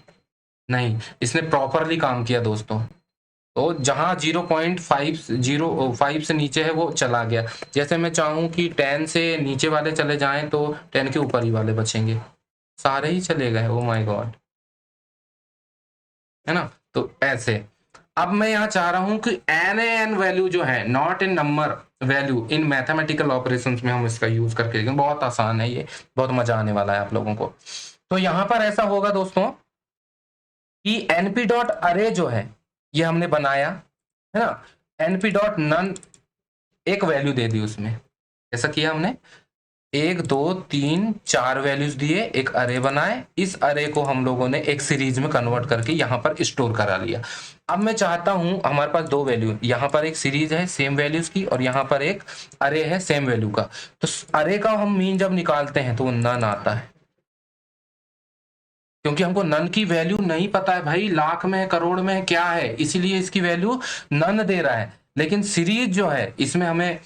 Speaker 1: नहीं, इसने प्रॉपरली काम किया दोस्तों। तो जहां 0.5 से नीचे है वो चला गया। जैसे मैं चाहूं कि 10 से नीचे वाले चले जाएं तो 10 के ऊपर ही वाले बचेंगे, सारे ही चले गए। ओ माय गॉड, है ना। तो ऐसे, अब मैं यहाँ चाह रहा हूं कि एन वैल्यू जो है, not in number value, in mathematical operations में हम इसका यूज करके देखें। बहुत आसान है ये, बहुत मजा आने वाला है आप लोगों को। तो यहाँ पर ऐसा होगा दोस्तों कि np डॉट अरे जो है ये हमने बनाया, है ना। np डॉट नन, एक वैल्यू दे दी उसमें, ऐसा किया हमने, 1 2 3 4 वैल्यूज दिए, एक अरे बनाए, इस अरे को हम लोगों ने एक सीरीज में कन्वर्ट करके यहाँ पर स्टोर करा लिया। अब मैं चाहता हूं, हमारे पास 2 वैल्यू, यहाँ पर एक सीरीज है सेम वैल्यूज की और यहाँ पर एक अरे है सेम वैल्यू का। तो अरे का हम मीन जब निकालते हैं तो वो नन आता है, क्योंकि हमको नन की वैल्यू नहीं पता है भाई, लाख में है, करोड़ में है, क्या है, इसीलिए इसकी वैल्यू नन दे रहा है। लेकिन सीरीज जो है इसमें हमें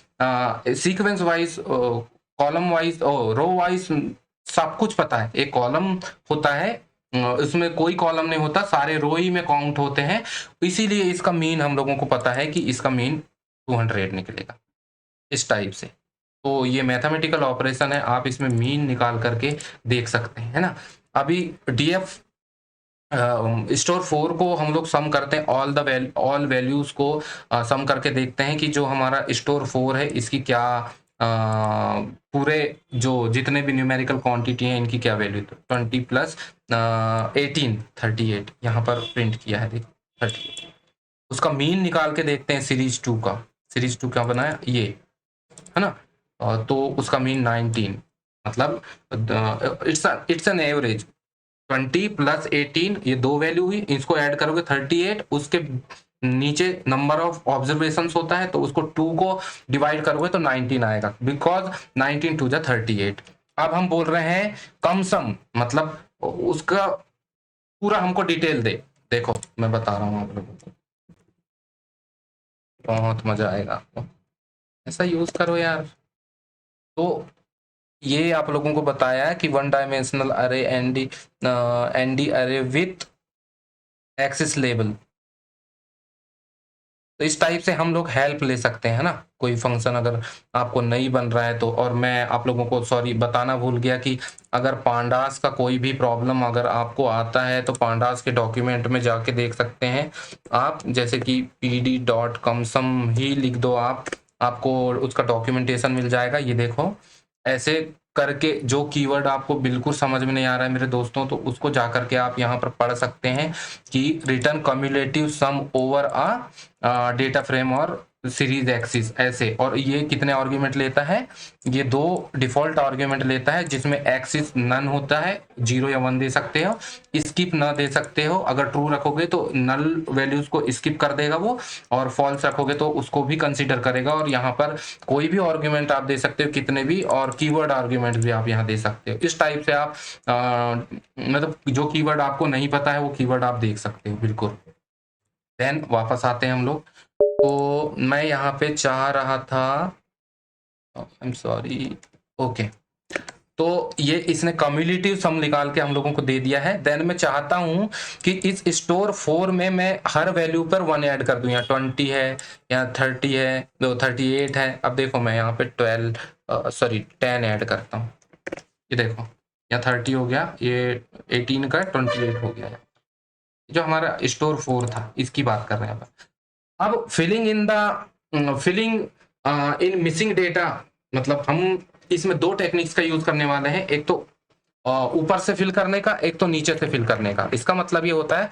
Speaker 1: सीक्वेंस वाइज, कॉलम वाइज और रो वाइज सब कुछ पता है। एक कॉलम होता है, इसमें कोई कॉलम नहीं होता, सारे रो ही में काउंट होते हैं, इसीलिए इसका मीन हम लोगों को पता है कि इसका मीन 200 निकलेगा, इस टाइप से। तो ये मैथमेटिकल ऑपरेशन है, आप इसमें मीन निकाल करके देख सकते हैं, है ना। अभी डीएफ स्टोर 4 को हम लोग सम करते हैं, ऑल वैल्यूज को सम करके देखते हैं कि जो हमारा स्टोर 4 है इसकी क्या पूरे जो जितने भी न्यूमेरिकल क्वांटिटी हैं इनकी क्या वैल्यू। तो 20 प्लस 18 38 यहाँ पर प्रिंट किया है, देखो 38, उसका मीन निकाल के देखते हैं सीरीज 2 का। सीरीज 2 क्या बनाया, ये है ना। तो उसका मीन 19, मतलब इट्स एन एवरेज। 20 प्लस 18, ये 2 वैल्यू हुई, इसको ऐड करोगे 38, उसके नीचे नंबर ऑफ ऑब्जर्वेशन होता है तो उसको 2 को डिवाइड करोगे तो 19 आएगा, बिकॉज 19 टू जा 38। अब हम बोल रहे हैं कम सम, मतलब उसका पूरा हमको डिटेल दे। देखो मैं बता रहा हूँ आप लोगों को, बहुत मजा आएगा आपको, ऐसा यूज करो यार। तो ये आप लोगों को बताया कि 1 डायमेंशनल अरे एनडी अरे विथ एक्सिस लेबल, तो इस टाइप से हम लोग हेल्प ले सकते हैं ना, कोई फंक्शन अगर आपको नहीं बन रहा है तो। और मैं आप लोगों को सॉरी बताना भूल गया कि अगर पांडास का कोई भी प्रॉब्लम अगर आपको आता है तो पांडास के डॉक्यूमेंट में जाके देख सकते हैं आप, जैसे कि pd.comsum ही लिख दो आप, आपको उसका डॉक्यूमेंटेशन मिल जाएगा। ये देखो ऐसे करके जो कीवर्ड आपको बिल्कुल समझ में नहीं आ रहा है मेरे दोस्तों, तो उसको जा करके आप यहाँ पर पढ़ सकते हैं कि return cumulative sum over a data frame और सीरीज एक्सिस ऐसे। और ये कितने आर्ग्यूमेंट लेता है, ये 2 डिफॉल्ट आर्ग्यूमेंट लेता है, जिसमें एक्सिस नन होता है, 0 या 1 दे सकते हो, स्किप ना दे सकते हो। अगर ट्रू रखोगे तो नल वैल्यूज को स्किप कर देगा वो, और फॉल्स रखोगे तो उसको भी कंसीडर करेगा। और यहाँ पर कोई भी आर्ग्यूमेंट आप दे सकते हो, कितने भी, और कीवर्ड आर्ग्यूमेंट भी आप यहाँ दे सकते हो। इस टाइप से आप मतलब जो कीवर्ड आपको नहीं पता है वो कीवर्ड आप देख सकते हो बिल्कुल। देन वापस आते हैं हम लोग। तो मैं यहाँ पे चाह रहा था, आई एम सॉरी, ओके, तो ये इसने कम्युलेटिव सम निकाल के हम लोगों को दे दिया है। देन मैं चाहता हूं कि इस स्टोर 4 में मैं हर वैल्यू पर 1 ऐड कर दूं, या 20 है या 30 है, 38 है। अब देखो मैं यहाँ पे 10 ऐड करता हूँ, ये देखो या 30 हो गया, ये 18 का 28 हो गया, जो हमारा स्टोर 4 था इसकी बात कर रहे हैं। अब फिलिंग इन मिसिंग डेटा, मतलब हम इसमें 2 टेक्निक्स का यूज करने वाले हैं, एक तो ऊपर से फिल करने का, एक तो नीचे से फिल करने का। इसका मतलब ये होता है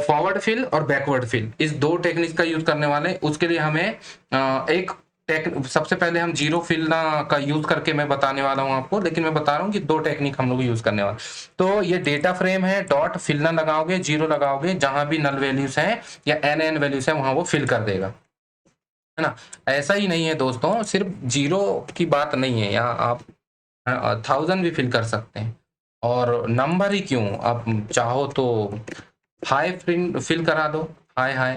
Speaker 1: फॉरवर्ड फिल और बैकवर्ड फिल, इस 2 टेक्निक्स का यूज करने वाले हैं। उसके लिए हमें एक सबसे पहले हम जीरो फिलना का यूज करके मैं बताने वाला हूं आपको, लेकिन मैं बता रहा हूं कि 2 टेक्निक हम लोग यूज करने वाले। तो ये डेटा फ्रेम है, डॉट फिलना लगाओगे, 0 लगाओगे, जहां भी नल वैल्यूज हैं या एन वैल्यूज है वहां वो फिल कर देगा, है ना। ऐसा ही नहीं है दोस्तों, सिर्फ 0 की बात नहीं है, यहाँ आप 1000 भी फिल कर सकते हैं। और नंबर ही क्यों, आप चाहो तो हाई फिल करा दो, हाई हाई।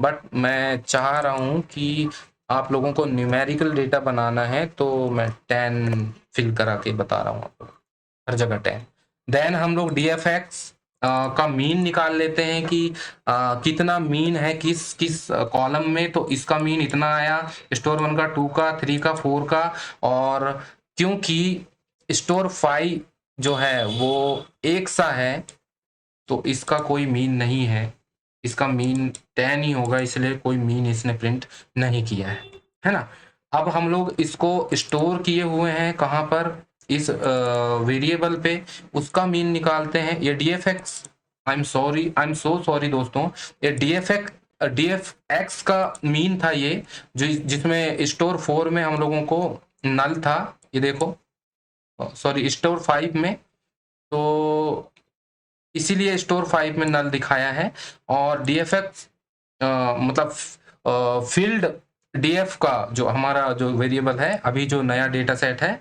Speaker 1: बट मैं चाह रहा हूं कि आप लोगों को न्यूमेरिकल डेटा बनाना है, तो मैं 10 फिल करा के बता रहा हूँ आपको, हर जगह 10। देन हम लोग DFX का मीन निकाल लेते हैं कि कितना मीन है किस किस कॉलम में, तो इसका मीन इतना आया, स्टोर 1 का, 2 का, 3 का, 4 का। और क्योंकि स्टोर 5 जो है वो एक सा है, तो इसका कोई मीन नहीं है, इसका मीन 10 ही होगा, इसलिए कोई मीन इसने प्रिंट नहीं किया है ना। अब हम लोग इसको स्टोर किए हुए हैं कहाँ पर, इस वेरिएबल पे, उसका मीन निकालते हैं। ये DFX, I am so sorry दोस्तों, ये DFX का मीन था ये, जो जिसमें स्टोर 4 में हम लोगों को नल था, ये देखो, सॉरी स्टोर 5 में, तो इसीलिए स्टोर 5 में नल दिखाया है। और DFX मतलब फील्ड DF का जो हमारा जो वेरिएबल है, अभी जो नया डेटा सेट है,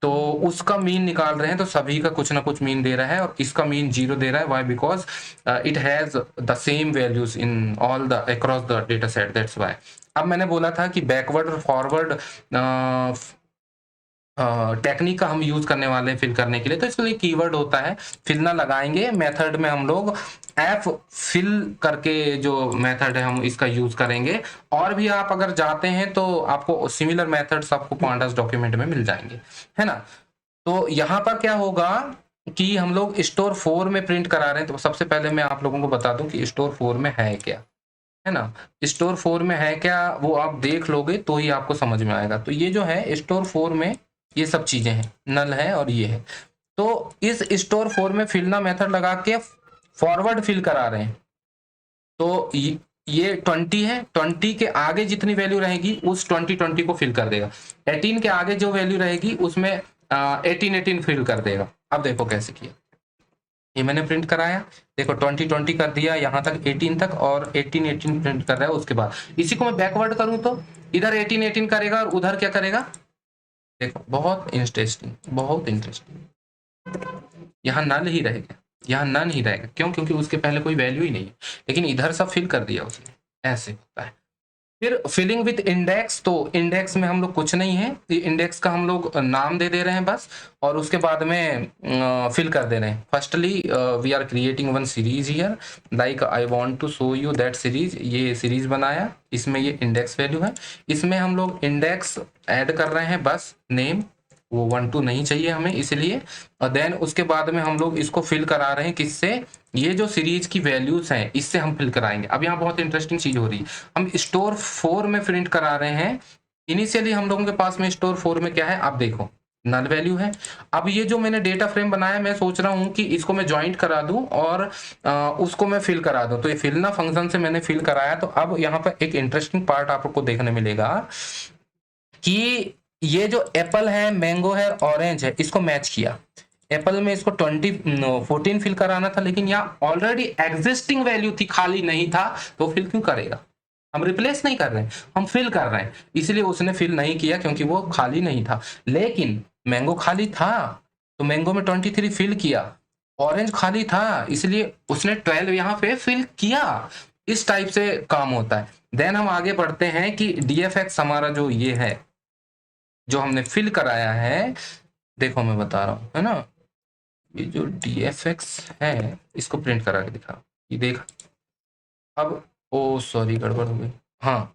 Speaker 1: तो उसका मीन निकाल रहे हैं, तो सभी का कुछ ना कुछ मीन दे रहा है, और इसका मीन 0 दे रहा है। Why? Because it has the same values in all the across the data set, that's why. अब मैंने बोला था कि बैकवर्ड और फॉरवर्ड टेक्निक का हम यूज करने वाले हैं फिल करने के लिए, तो इसके लिए कीवर्ड होता है फिलना लगाएंगे। मेथड में हम लोग एफ फिल करके जो मेथड है हम इसका यूज करेंगे। और भी आप अगर जाते हैं तो आपको सिमिलर मेथड्स आपको पांडास डॉक्यूमेंट में मिल जाएंगे, है ना। तो यहाँ पर क्या होगा कि हम लोग स्टोर 4 में प्रिंट करा रहे हैं, तो सबसे पहले मैं आप लोगों को बता दूं कि स्टोर 4 में है क्या, है ना। स्टोर 4 में है क्या वो आप देख लोगे तो ही आपको समझ में आएगा। तो ये जो है स्टोर 4 में ये सब चीजें हैं, नल है और ये है। तो इस स्टोर 4 में फिलना मेथड लगा के फॉरवर्ड फिल करा रहे हैं। तो ये 20 है, 20 के आगे जितनी वैल्यू रहेगी उस 20 को फिल कर देगा। 18 के आगे जो वैल्यू रहेगी उसमें 18 फिल कर देगा। अब देखो कैसे किया, ये मैंने प्रिंट कराया, देखो 20 कर दिया यहाँ तक 18 तक, और 18 प्रिंट कर रहा है। उसके बाद इसी को मैं बैकवर्ड करूं तो इधर 18 करेगा और उधर क्या करेगा, देखो बहुत इंटरेस्टिंग, बहुत इंटरेस्टिंग। यहाँ नल ही रहेगा, यहाँ नन ही रहेगा, क्यों? क्योंकि उसके पहले कोई वैल्यू ही नहीं है, लेकिन इधर सब फिल कर दिया उसने, ऐसे होता है। फिर फिलिंग विथ इंडेक्स, तो इंडेक्स में हम लोग कुछ नहीं है, इंडेक्स का हम लोग नाम दे रहे हैं बस, और उसके बाद में फिल कर दे रहे हैं। Firstly we are creating one series here, like I want to show you that series, ये सीरीज बनाया, इसमें ये इंडेक्स वैल्यू है, इसमें हम लोग इंडेक्स ऐड कर रहे हैं बस, नेम वो 1 2 नहीं चाहिए हमें इसलिए, और देन उसके बाद में हम लोग इसको फिल करा रहे हैं किससे, ये जो सीरीज की वैल्यूज हैं इससे हम फिल कराएंगे। अब यहाँ बहुत इंटरेस्टिंग चीज हो रही है, हम स्टोर 4 में प्रिंट करा रहे हैं। इनिशियली हम लोगों के पास में स्टोर 4 में क्या है, आप देखो नल वैल्यू है। अब ये जो मैंने डेटा फ्रेम बनाया, मैं सोच रहा हूं कि इसको मैं ज्वाइंट करा दूं और उसको मैं फिल करा दूं, तो ये फिल ना फंक्शन से मैंने फिल कराया। तो अब यहाँ पर एक इंटरेस्टिंग पार्ट आपको देखने मिलेगा कि ये जो एप्पल है, मैंगो है, ऑरेंज है, इसको मैच किया। एप्पल में इसको 14 फिल कराना था, लेकिन यहाँ ऑलरेडी एग्जिस्टिंग वैल्यू थी, खाली नहीं था, तो फिल क्यों करेगा? हम रिप्लेस नहीं कर रहे हैं, हम फिल कर रहे हैं, इसलिए उसने फिल नहीं किया क्योंकि वो खाली नहीं था। लेकिन मैंगो खाली था तो मैंगो में 23 फिल किया, ऑरेंज खाली था इसलिए उसने 12 यहाँ पे फिल किया। इस टाइप से काम होता है। देन हम आगे बढ़ते हैं कि DFX हमारा जो ये है, जो हमने फिल कराया है, देखो मैं बता रहा हूं, है ना, ये जो DFX है इसको प्रिंट करा के दिखा, ये देख। अब ओ सॉरी गड़बड़ हो गई, हाँ,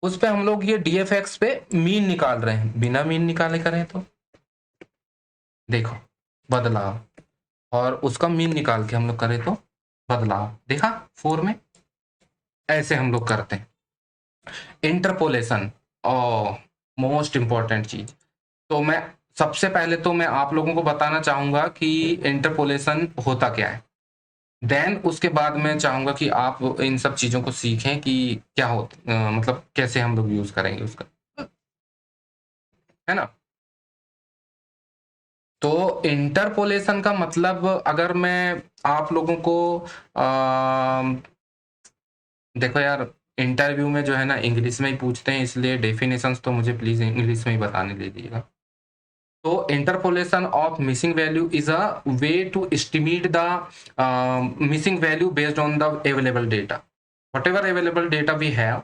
Speaker 1: उस पे हम लोग ये DFX पे मीन निकाल रहे हैं, बिना मीन निकाले करें तो देखो बदलाव, और उसका मीन निकाल के हम लोग करें तो बदलाव, देखा 4 में ऐसे हम लोग करते हैं। इंटरपोलेशन, ओ मोस्ट इंपॉर्टेंट चीज, तो मैं सबसे पहले तो मैं आप लोगों को बताना चाहूंगा कि इंटरपोलेशन होता क्या है। देन उसके बाद मैं चाहूंगा कि आप इन सब चीजों को सीखें कि क्या होता, मतलब कैसे हम लोग यूज करेंगे उसका, है ना। तो इंटरपोलेशन का मतलब अगर मैं आप लोगों को देखो यार, इंटरव्यू में जो है ना इंग्लिश में ही पूछते हैं, इसलिए डेफिनेशंस तो मुझे प्लीज इंग्लिश में ही बताने दे दीजिएगा। तो interpolation of missing value is a way to estimate the missing value based on the available data. Whatever available data we have,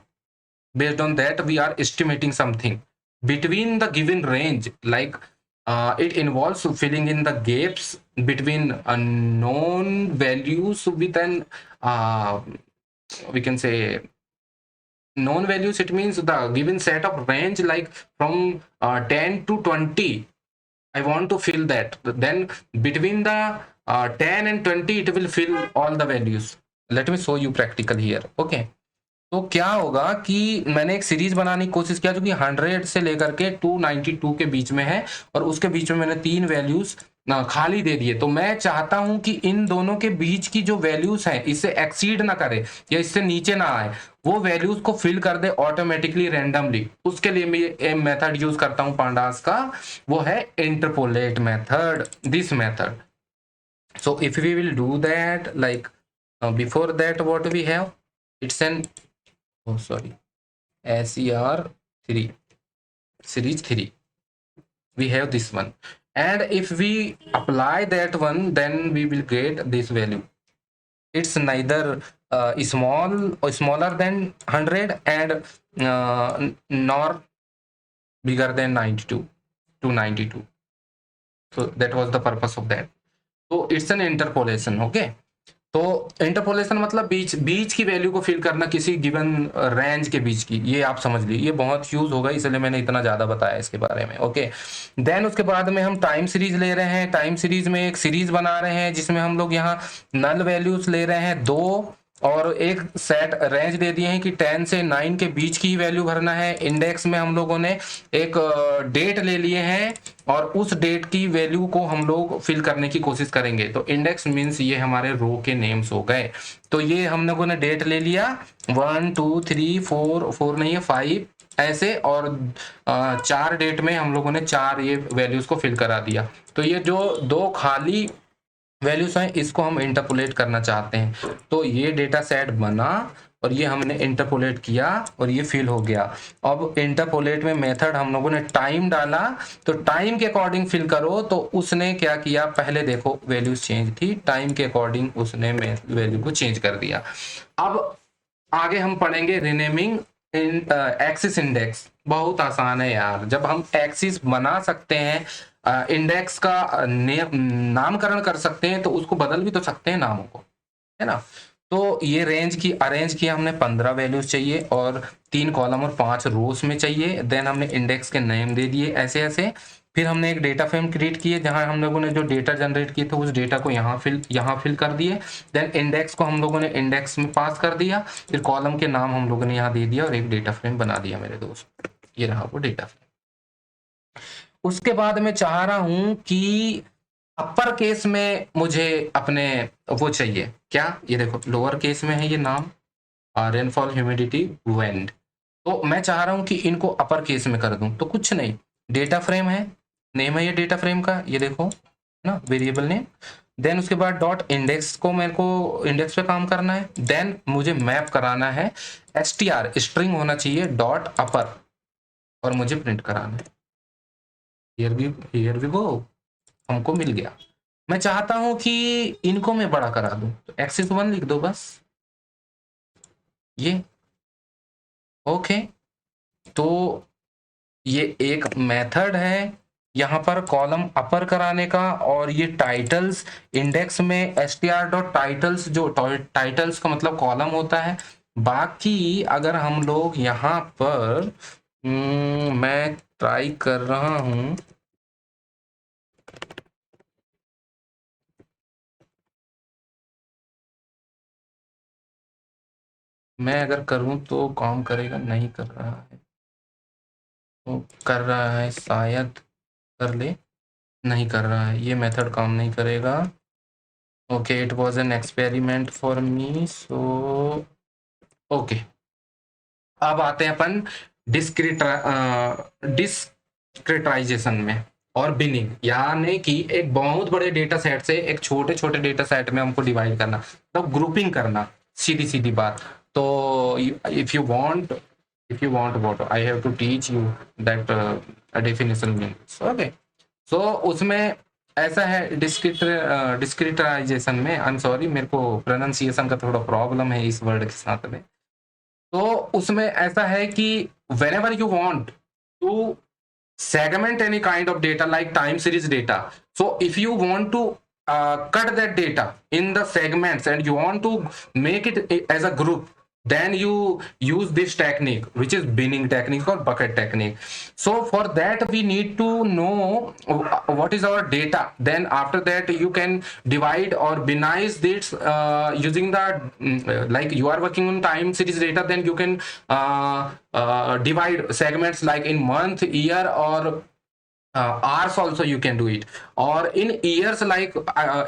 Speaker 1: based on that we are estimating something between the given range, like it involves filling in the gaps between known values with an we can say known values. It means the given set of range, like from 10 to 20, I want to fill that. Then between the 10 and 20, it will fill all the values. Let me show you practical here. Okay. तो क्या होगा कि मैंने एक सीरीज बनाने की कोशिश किया जो कि 100 से लेकर के 292 के बीच में है, और उसके बीच में मैंने 3 वैल्यूज खाली दे दिए। तो मैं चाहता हूं कि इन दोनों के बीच की जो वैल्यूज हैं इससे एक्सीड ना करे या इससे नीचे ना आए, वो वैल्यूज को फिल कर दे ऑटोमेटिकली रैंडमली। उसके लिए मैं एक मेथड यूज करता हूं पांडास का, वो है interpolate method, this method. So if we will do that, like before that what we have, it's an oh sorry SER3 series 3, we have this one, and if we apply that one, then we will get this value. It's neither small or smaller than 100 and nor bigger than 92 to 92. So that was the purpose of that. So it's an interpolation. Okay, तो इंटरपोलेशन मतलब बीच की वैल्यू को फिल करना किसी गिवन रेंज के बीच की, ये आप समझ लीजिए, ये बहुत यूज होगा इसलिए मैंने इतना ज्यादा बताया इसके बारे में। ओके, देन उसके बाद में हम टाइम सीरीज ले रहे हैं। टाइम सीरीज में एक सीरीज बना रहे हैं जिसमें हम लोग यहाँ नल वैल्यूज ले रहे हैं 2, और एक सेट रेंज दे दिए हैं कि 10 से 9 के बीच की वैल्यू भरना है। इंडेक्स में हम लोगों ने एक डेट ले लिए हैं और उस डेट की वैल्यू को हम लोग फिल करने की कोशिश करेंगे। तो इंडेक्स मींस ये हमारे रो के नेम्स हो गए। तो ये हम लोगों ने डेट ले लिया 1 2 3 4 नहीं है 5 ऐसे, और 4 डेट में हम लोगों ने 4 ये वैल्यूज को फिल करा दिया। तो ये जो 2 खाली वैल्यूज हैं इसको हम इंटरपोलेट करना चाहते हैं। तो ये डेटा सेट बना और ये हमने इंटरपोलेट किया और ये फिल हो गया। अब इंटरपोलेट में मेथड हम लोगों ने टाइम डाला, तो टाइम के अकॉर्डिंग फिल करो। तो उसने क्या किया, पहले देखो वैल्यूज चेंज थी, टाइम के अकॉर्डिंग उसने वैल्यू को चेंज कर दिया। अब आगे हम पढ़ेंगे रीनेमिंग एक्सिस इंडेक्स बहुत आसान है यार। जब हम एक्सिस बना सकते हैं, इंडेक्स का नामकरण कर सकते हैं, तो उसको बदल भी तो सकते हैं नामों को, है ना। तो ये रेंज की अरेंज किया हमने, 15 वैल्यूज चाहिए और 3 कॉलम और 5 रोज में चाहिए। देन हमने इंडेक्स के नेम दे दिए ऐसे ऐसे। फिर हमने एक डेटा फ्रेम क्रिएट किए जहां हम लोगों ने जो डेटा जनरेट किए थे उस डेटा को यहाँ फिल कर दिए। देन इंडेक्स को हम लोगों ने इंडेक्स में पास कर दिया। फिर कॉलम के नाम हम लोगों ने यहाँ दे दिया और एक डेटा फ्रेम बना दिया मेरे दोस्त। ये रहा वो डेटा फ्रेम। उसके बाद मैं चाह रहा हूं कि अपर केस में मुझे अपने वो चाहिए क्या, ये देखो लोअर केस में है ये नाम, रेनफॉल, ह्यूमिडिटी, विंड। तो मैं चाह रहा हूं कि इनको अपर केस में कर दूं। तो कुछ नहीं, डेटा फ्रेम है, नेम है ये डेटा फ्रेम का, ये देखो ना, वेरिएबल नेम। देन उसके बाद डॉट इंडेक्स को मेरे को इंडेक्स पे काम करना है। देन मुझे मैप कराना है str, स्ट्रिंग होना चाहिए, डॉट अपर, और मुझे प्रिंट कराना है। हियर वी गो, हमको मिल गया। मैं चाहता हूं कि इनको मैं बड़ा करा दूं, तो एक्सिस 1 लिख दो बस, ये ओके। तो ये एक मेथड है यहाँ पर कॉलम अपर कराने का, और ये टाइटल्स इंडेक्स में str.titles, जो टाइटल्स का मतलब कॉलम होता है। बाकी अगर हम लोग यहाँ पर मैं ट्राई कर रहा हूं, मैं अगर करूं तो काम करेगा, नहीं कर रहा है, तो कर रहा है शायद, कर ले, नहीं कर रहा है, ये मेथड काम नहीं करेगा। Okay, it was an experiment for me, so okay. अब आते हैं अपन डिस्क्रिटाइजेशन में और बिनिंग, यानी कि एक बहुत बड़े डेटा सेट से एक छोटे छोटे डेटा सेट में हमको डिवाइड करना, तो ग्रुपिंग करना, सीधी सीधी बात। तो if you want what I have to teach you that a definition means, okay। so उसमें ऐसा है डिस्क्रिटाइजेशन में, आई एम सॉरी, मेरे को प्रोनाउंसिएशन का थोड़ा प्रॉब्लम है इस वर्ड के साथ में। तो उसमें ऐसा है कि whenever you want to segment any kind of data like time series data, so if you want to cut that data in the segments and you want to make it as a group, then you use this technique, which is binning technique or bucket technique. So for that we need to know what is our data. Then after that you can divide or binize this using the like you are working on time series data, then you can divide segments like in month, year, or hours also you can do it, or in years, like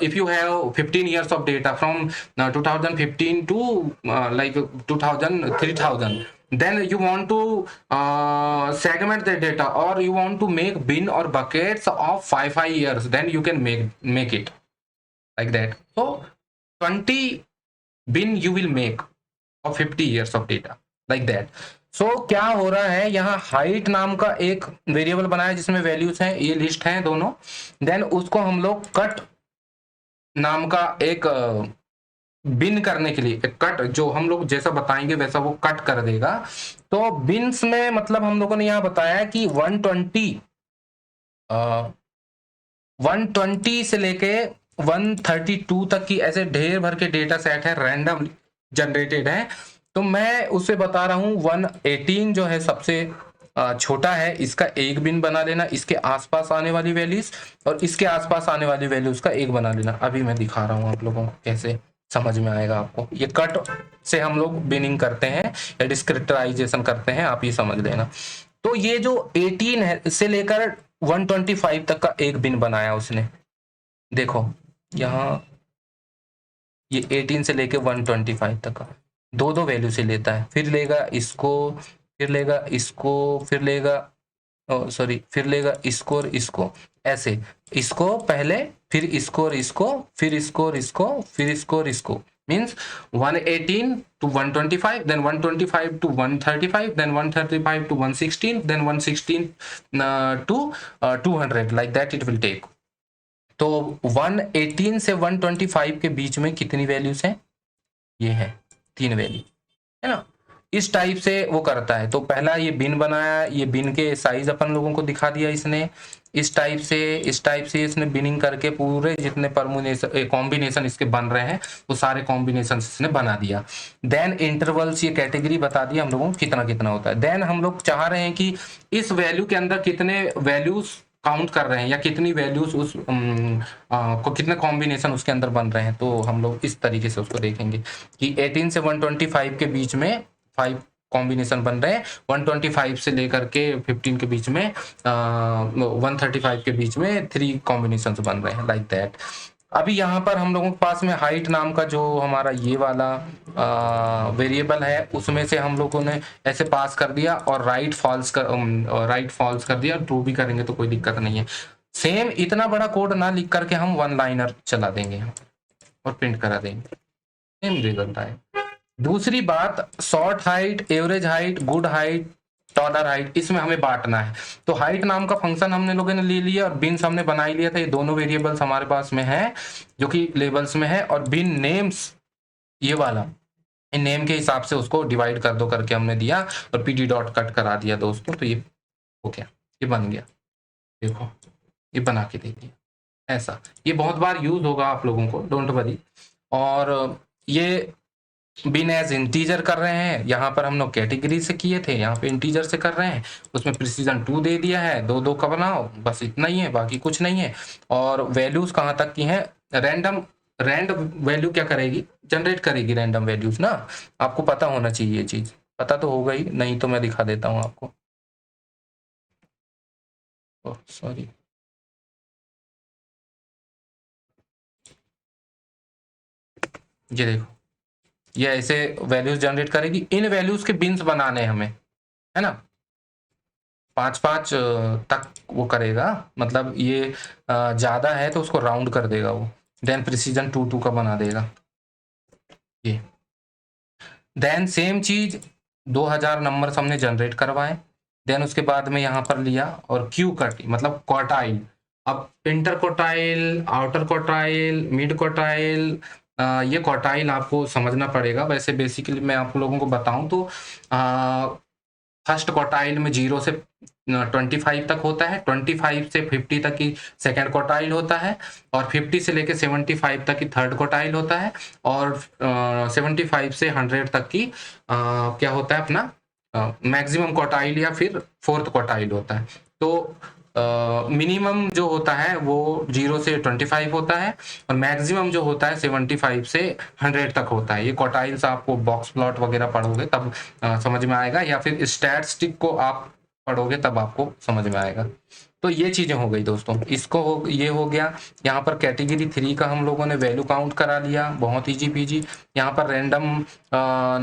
Speaker 1: if you have 15 years of data from 2015 to like 2000 3000, then you want to segment the data, or you want to make bin or buckets of 5 years, then you can make it like that. So 20 bin you will make of 50 years of data like that. सो क्या हो रहा है, यहाँ हाइट नाम का एक वेरिएबल बनाया जिसमें वैल्यूज हैं, ये लिस्ट हैं दोनों। देन उसको हम लोग कट नाम का एक बिन करने के लिए, कट जो हम लोग जैसा बताएंगे वैसा वो कट कर देगा। तो बिन्स में मतलब हम लोगों ने यहाँ बताया कि 120 से लेके 132 तक की ऐसे ढेर भर के डेटा सेट है, रैंडम जनरेटेड है। तो मैं उसे बता रहा हूं 118 जो है सबसे छोटा है, इसका एक बिन बना लेना, इसके आसपास आने वाली वैल्यूज और इसके आसपास आने वाली वैल्यूज का एक बना लेना। अभी मैं दिखा रहा हूं आप लोगों को कैसे समझ में आएगा आपको। ये कट से हम लोग बिनिंग करते हैं या डिस्क्रिटाइजेशन करते हैं, आप ये समझ लेना। तो ये जो 18 है से लेकर 125 तक का एक बिन बनाया उसने, देखो यहाँ ये 18 से लेके 125 तक का दो दो वैल्यू से लेता है, फिर लेगा इसको, फिर लेगा इसको, फिर लेगा सॉरी फिर लेगा इसको और इसको, ऐसे इसको पहले, फिर इसको और इसको, फिर इसको और इसको, फिर इसको और इसको। Means 118 to 125, then 125 to 135, then 135 to 116, then 116 to 200, like that it will take। तो 118 से 125 के बीच में कितनी वैल्यूज हैं, ये है 3 वैल्यू, है ना। इस टाइप से वो करता है। तो पहला ये बिन बनाया, ये बिन के साइज अपन लोगों को दिखा दिया इसने, इस टाइप से इसने बिनिंग करके पूरे जितने परमुटेशन कॉम्बिनेशन इसके बन रहे हैं वो सारे कॉम्बिनेशन इसने बना दिया। देन इंटरवल्स, ये कैटेगरी बता दिया हम लोगों को कितना कितना होता है। देन हम लोग चाह रहे हैं कि इस वैल्यू के अंदर कितने वैल्यूज काउंट कर रहे हैं या कितनी वैल्यूज उस को कितने कॉम्बिनेशन उसके अंदर बन रहे हैं। तो हम लोग इस तरीके से उसको देखेंगे कि 18 से 125 के बीच में 5 कॉम्बिनेशन बन रहे हैं, 125 से लेकर के 15 के बीच में 135 के बीच में 3 कॉम्बिनेशन बन रहे हैं, लाइक दैट। अभी यहाँ पर हम लोगों के पास में हाइट नाम का जो हमारा ये वाला वेरिएबल है उसमें से हम लोगों ने ऐसे पास कर दिया और राइट फॉल्स कर दिया, ट्रू भी करेंगे तो कोई दिक्कत नहीं है। सेम इतना बड़ा कोड ना लिख करके हम वन लाइनर चला देंगे और प्रिंट करा देंगे, सेम रिजल्ट आए। दूसरी बात, short height, average height, good height, taller height, इसमें हमें बांटना है। तो हाइट नाम का फंक्शन हमने लोगों ने ले लिया और बिन्स हमने बना ही लिया था। ये दोनों वेरिएबल्स हमारे पास में है जो कि लेबल्स में है, और बिन नेम्स ये वाला, इन नेम के हिसाब से उसको डिवाइड कर दो करके हमने दिया और पीडी डॉट कट करा दिया दोस्तों। तो ये हो गया, ये बन गया, देखो ये बना के दे दिया ऐसा। ये बहुत बार यूज होगा आप लोगों को, डोंट वरी। और ये बिन एज इंटीजर कर रहे हैं, यहाँ पर हम लोग कैटेगरी से किए थे, यहाँ पे इंटीजर से कर रहे हैं, उसमें प्रिसीजन 2 दे दिया है, 2 का बनाओ, बस इतना ही है, बाकी कुछ नहीं है। और वैल्यूज कहाँ तक की हैं, रैंडम वैल्यू क्या करेगी, जनरेट करेगी रैंडम वैल्यूज ना। आपको पता होना चाहिए ये चीज, पता तो होगा ही, नहीं तो मैं दिखा देता हूँ आपको। सॉरी, ये देखो, ये ऐसे वैल्यूज जनरेट करेगी। इन वैल्यूज के बिन्स बनाने हमें, है ना, 5-5 तक वो करेगा, मतलब ये ज्यादा है तो उसको राउंड कर देगा वो। देन प्रिसीजन 2 का बना देगा ये। देन सेम चीज 2000 नंबर हमने जनरेट करवाए। देन उसके बाद में यहाँ पर लिया और क्यू कट, मतलब क्वार्टाइल। अब inter quartile, outer quartile, mid quartile, ये क्वार्टाइल आपको समझना पड़ेगा। वैसे बेसिकली मैं आप लोगों को बताऊं तो फर्स्ट क्वार्टाइल में 0 से 25 तक होता है, 25 से 50 तक की सेकेंड क्वार्टाइल होता है, और 50 से लेके 75 तक की थर्ड क्वार्टाइल होता है, और 75 से 100 तक की क्या होता है अपना मैक्सिमम क्वार्टाइल या फिर फोर्थ क्वार्टाइल होता है। तो मिनिमम जो होता है वो 0 से 25 होता है, और मैक्सिमम जो होता है 75 से 100 तक होता है। ये क्वार्टाइल्स आपको बॉक्स प्लॉट वगैरह पढ़ोगे तब समझ में आएगा, या फिर स्टैटिस्टिक को आप पढ़ोगे तब आपको समझ में आएगा। तो ये चीजें हो गई दोस्तों, ये हो गया। यहाँ पर कैटेगरी 3 का हम लोगों ने वैल्यू काउंट करा लिया, बहुत ईजी पीजी। यहाँ पर रैंडम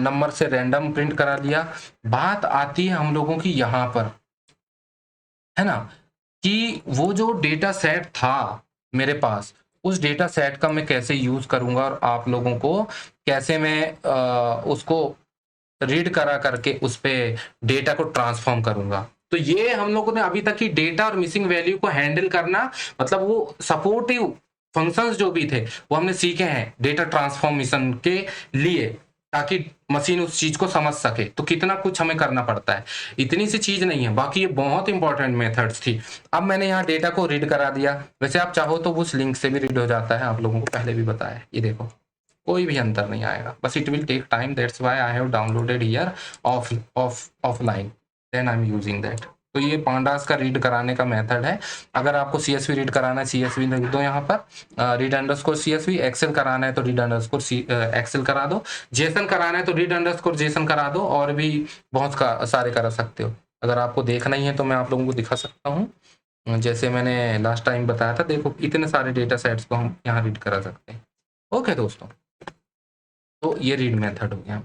Speaker 1: नंबर से रैंडम प्रिंट करा लिया। बात आती है हम लोगों की यहाँ पर, है ना, कि वो जो डेटा सेट था मेरे पास, उस डेटा सेट का मैं कैसे यूज करूंगा और आप लोगों को कैसे मैं उसको रीड करा करके उस पे डेटा को ट्रांसफॉर्म करूंगा। तो ये हम लोगों ने अभी तक की डेटा और मिसिंग वैल्यू को हैंडल करना, मतलब वो सपोर्टिव फंक्शंस जो भी थे वो हमने सीखे हैं डेटा ट्रांसफॉर्मेशन के लिए, ताकि मशीन उस चीज को समझ सके। तो कितना कुछ हमें करना पड़ता है, इतनी सी चीज नहीं है, बाकी ये बहुत इंपॉर्टेंट मेथड्स थी। अब मैंने यहाँ डेटा को रीड करा दिया, वैसे आप चाहो तो उस लिंक से भी रीड हो जाता है, आप लोगों को पहले भी बताया। ये देखो कोई भी अंतर नहीं आएगा, बस it will take time, that's why I have downloaded here offline, then I am using that. तो ये पांडास का रीड कराने का मेथड है। अगर आपको CSV रीड कराना है, CSV लिख दो यहाँ पर, रीड अंडरस्कोर CSV। एक्सेल कराना है तो रीड अंडरस्कोर एक्सेल करा दो। जेसन कराना है तो रीड अंडरस्कोर जेसन करा दो, और भी बहुत सारे करा सकते हो। अगर आपको देखना ही है तो मैं आप लोगों को दिखा सकता हूँ, जैसे मैंने लास्ट टाइम बताया था। देखो इतने सारे डेटा सेट्स को हम यहाँ रीड करा सकते हैं। ओके दोस्तों, तो ये रीड मेथड हो गया।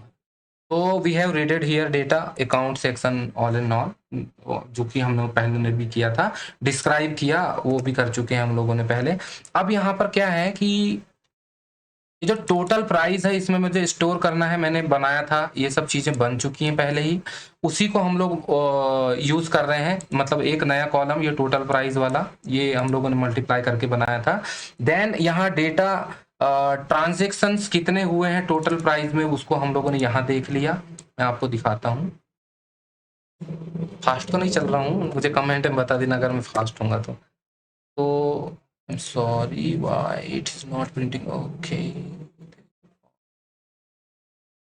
Speaker 1: तो we have readed here data account section all in all, जो कि हम लोग पहले ने भी किया था, डिस्क्राइब किया, वो भी कर चुके हैं हम लोगों ने पहले। अब यहाँ पर क्या है कि ये जो टोटल प्राइस है इसमें मुझे स्टोर करना है, मैंने बनाया था, ये सब चीजें बन चुकी हैं पहले ही, उसी को हम लोग यूज कर रहे हैं। मतलब एक नया कॉलम ये टोटल प्राइस वाला, ये हम लोगों ने मल्टीप्लाई करके बनाया था। देन यहाँ डेटा ट्रांजेक्शन्स कितने हुए हैं टोटल प्राइस में, उसको हम लोगों ने यहाँ देख लिया। मैं आपको दिखाता हूँ। फास्ट तो नहीं चल रहा हूँ, मुझे कमेंट में बता देना अगर मैं फास्ट होऊंगा तो sorry why it is not printing. Okay,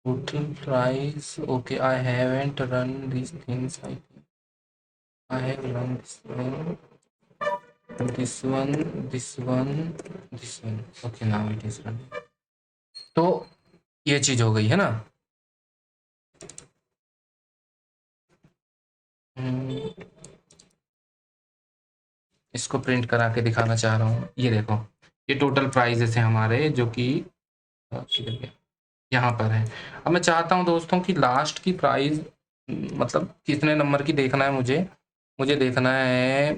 Speaker 1: total price, okay, I haven't run these things. I have run this one, this one, this one. Okay, now it is running. तो ये चीज हो गई है ना। इसको प्रिंट करा के दिखाना चाह रहा हूँ। ये देखो, ये टोटल प्राइजेस है हमारे, जो कि किधर गया, यहाँ पर है। अब मैं चाहता हूँ दोस्तों कि लास्ट की प्राइस मतलब कितने नंबर की देखना है मुझे देखना है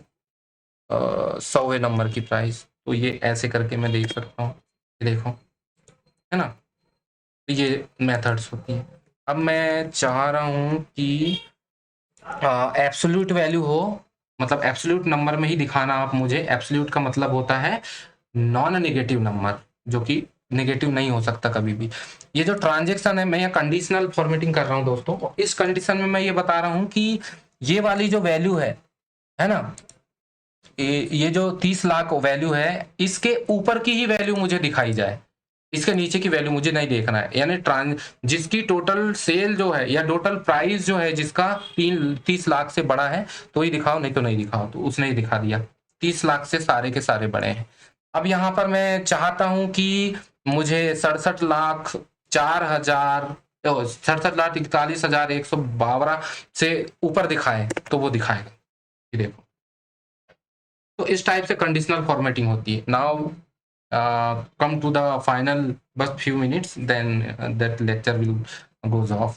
Speaker 1: 100वें नंबर की प्राइस। तो ये ऐसे करके मैं देख सकता हूँ, ये देखो, है ना, ये मेथड्स होती है। अब मैं चाह रहा हूँ कि एब्सोल्यूट वैल्यू हो, मतलब एब्सोल्यूट नंबर में ही दिखाना आप मुझे। एब्सोल्यूट का मतलब होता है नॉन नेगेटिव नंबर, जो कि नेगेटिव नहीं हो सकता कभी भी। ये जो ट्रांजेक्शन है, मैं यहाँ कंडीशनल फॉर्मेटिंग कर रहा हूँ दोस्तों। इस कंडीशन में मैं ये बता रहा हूँ कि ये वाली जो वैल्यू है ना, ये जो 30 लाख वैल्यू है, इसके ऊपर की ही वैल्यू मुझे दिखाई जाए, इसके नीचे की वैल्यू मुझे नहीं देखना है। यानी जिसकी टोटल सेल जो है या टोटल प्राइस जो है जिसका 30 लाख से बड़ा है तो ही दिखाओ, नहीं तो नहीं दिखाओ। तो उसने ही दिखा दिया, 30 लाख से सारे के सारे बड़े हैं। अब यहाँ पर मैं चाहता हूं कि मुझे 67,41,41 से ऊपर दिखाए, तो वो दिखाएगा। ये देखो, तो इस टाइप से कंडीशनल फॉर्मेटिंग होती है। Now come to the final, बस few minutes, then that lecture will goes off।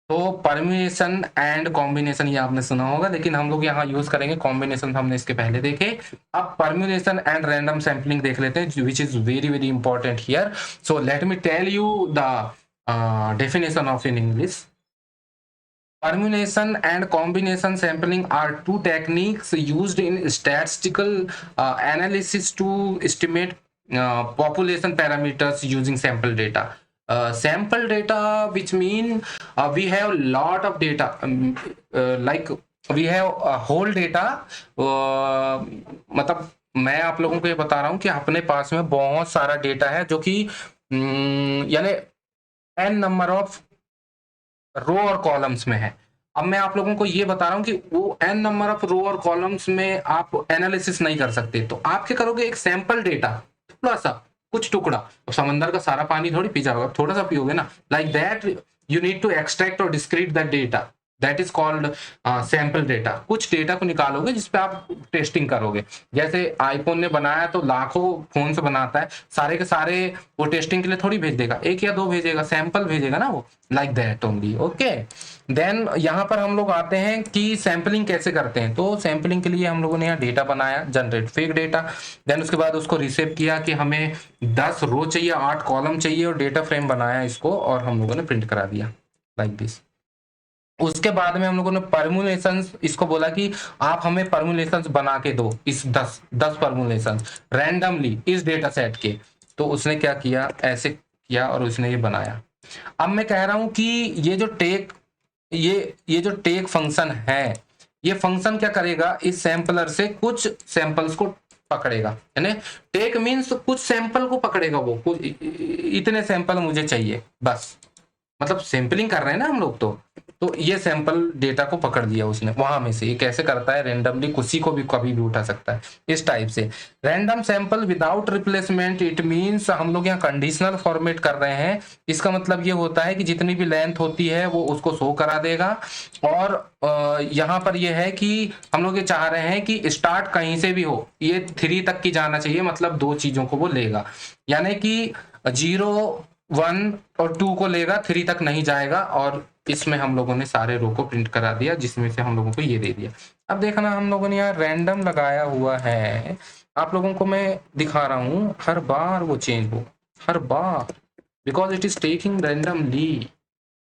Speaker 1: तो परम्यूटेशन एंड कॉम्बिनेशन ये आपने सुना होगा, लेकिन हम लोग यहाँ यूज करेंगे कॉम्बिनेशन, हमने इसके पहले देखे। अब परम्यूटेशन एंड रैंडम सैम्पलिंग देख लेते हैं, which is very very important here. So let me tell you the definition of in English. Permutation and combination sampling are two techniques used in statistical analysis to estimate population parameters using sample data. Sample data, which mean we have a lot of data, like we have a whole data। मतलब मैं आप लोगों को ये बता रहा हूँ कि अपने पास में बहुत सारा डेटा है, जो कि यानी n नंबर ऑफ रो और कॉलम्स में है। अब मैं आप लोगों को ये बता रहा हूं कि वो n नंबर ऑफ रो और कॉलम्स में आप एनालिसिस नहीं कर सकते, तो आप क्या करोगे, एक सैंपल डेटा, थोड़ा सा, कुछ टुकड़ा, तो समंदर का सारा पानी थोड़ी पी जाओगे, थोड़ा सा पियोगे ना। Like that you need to extract और discrete that data, that is called sample data. कुछ डेटा को निकालोगे जिसपे आप टेस्टिंग करोगे। जैसे आईफोन ने बनाया तो लाखों फोन से बनाता है, सारे के सारे वो टेस्टिंग के लिए थोड़ी भेज देगा, एक या दो भेजेगा, सैंपल भेजेगा ना वो, like that only. Okay, then यहाँ पर हम लोग आते हैं कि सैंपलिंग कैसे करते हैं। तो सैंपलिंग के लिए हम लोगों ने यहाँ डेटा बनाया, जनरेट फेक डेटा। देन उसके बाद उसको रिसेव किया कि हमें 10 रो चाहिए, 8 कॉलम चाहिए, और डेटा फ्रेम बनाया इसको, और हम लोगों ने प्रिंट करा दिया लाइक दिस। उसके बाद में हम लोगों ने परमुलेशंस, इसको बोला कि आप हमें परमुलेशंस बना के दो, इस 10 परमुलेशंस रैंडमली इस डेटा सेट के। तो उसने क्या किया, ऐसे किया और उसने ये बनाया। अब मैं कह रहा हूं कि ये जो टेक, ये जो टेक फंक्शन है, ये फंक्शन क्या करेगा, इस सैंपलर से कुछ सैंपल्स को पकड़ेगा। यानी टेक मीन्स कुछ सैंपल को पकड़ेगा, वो कुछ इतने सैंपल मुझे चाहिए बस, मतलब सैंपलिंग कर रहे हैं ना हम लोग। तो ये सैंपल डेटा को पकड़ दिया उसने वहां में से। ये कैसे करता है, रेंडमली किसी को भी कभी भी उठा सकता है, इस टाइप से। Random sample without replacement, it means हम लोग यहाँ कंडीशनल फॉर्मेट कर रहे हैं। इसका मतलब ये होता है कि जितनी भी लेंथ होती है वो उसको शो करा देगा। और यहाँ पर ये है कि हम लोग ये चाह रहे हैं कि स्टार्ट कहीं से भी हो, ये 3 तक की जाना चाहिए, मतलब 2 चीजों को वो लेगा। यानी कि 0, 1 और 2 को लेगा, 3 तक नहीं जाएगा। और इसमें हम लोगों ने सारे रो को प्रिंट करा दिया, जिसमें से हम लोगों को ये दे दिया। अब देखना, हम लोगों ने यहाँ रैंडम लगाया हुआ है, आप लोगों को मैं दिखा रहा हूं, हर बार वो चेंज हो, हर बार, because it is taking randomly.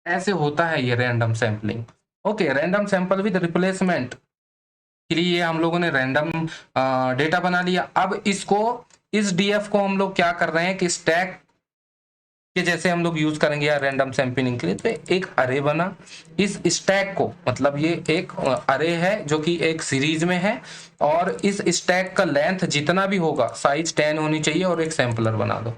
Speaker 1: ऐसे होता है ये random sampling. Okay, random sample with replacement के लिए हम लोगों ने रैंडम डेटा बना लिया। अब इसको, इस डीएफ को हम लोग क्या कर रहे हैं कि स्टैक कि जैसे हम लोग यूज करेंगे यार रैंडम सैंपलिंग के लिए, तो एक अरे बना, इस स्टैक को, मतलब ये एक अरे है जो कि एक सीरीज में है, और इस स्टैक का लेंथ जितना भी होगा साइज 10 होनी चाहिए, और एक सैंपलर बना दो।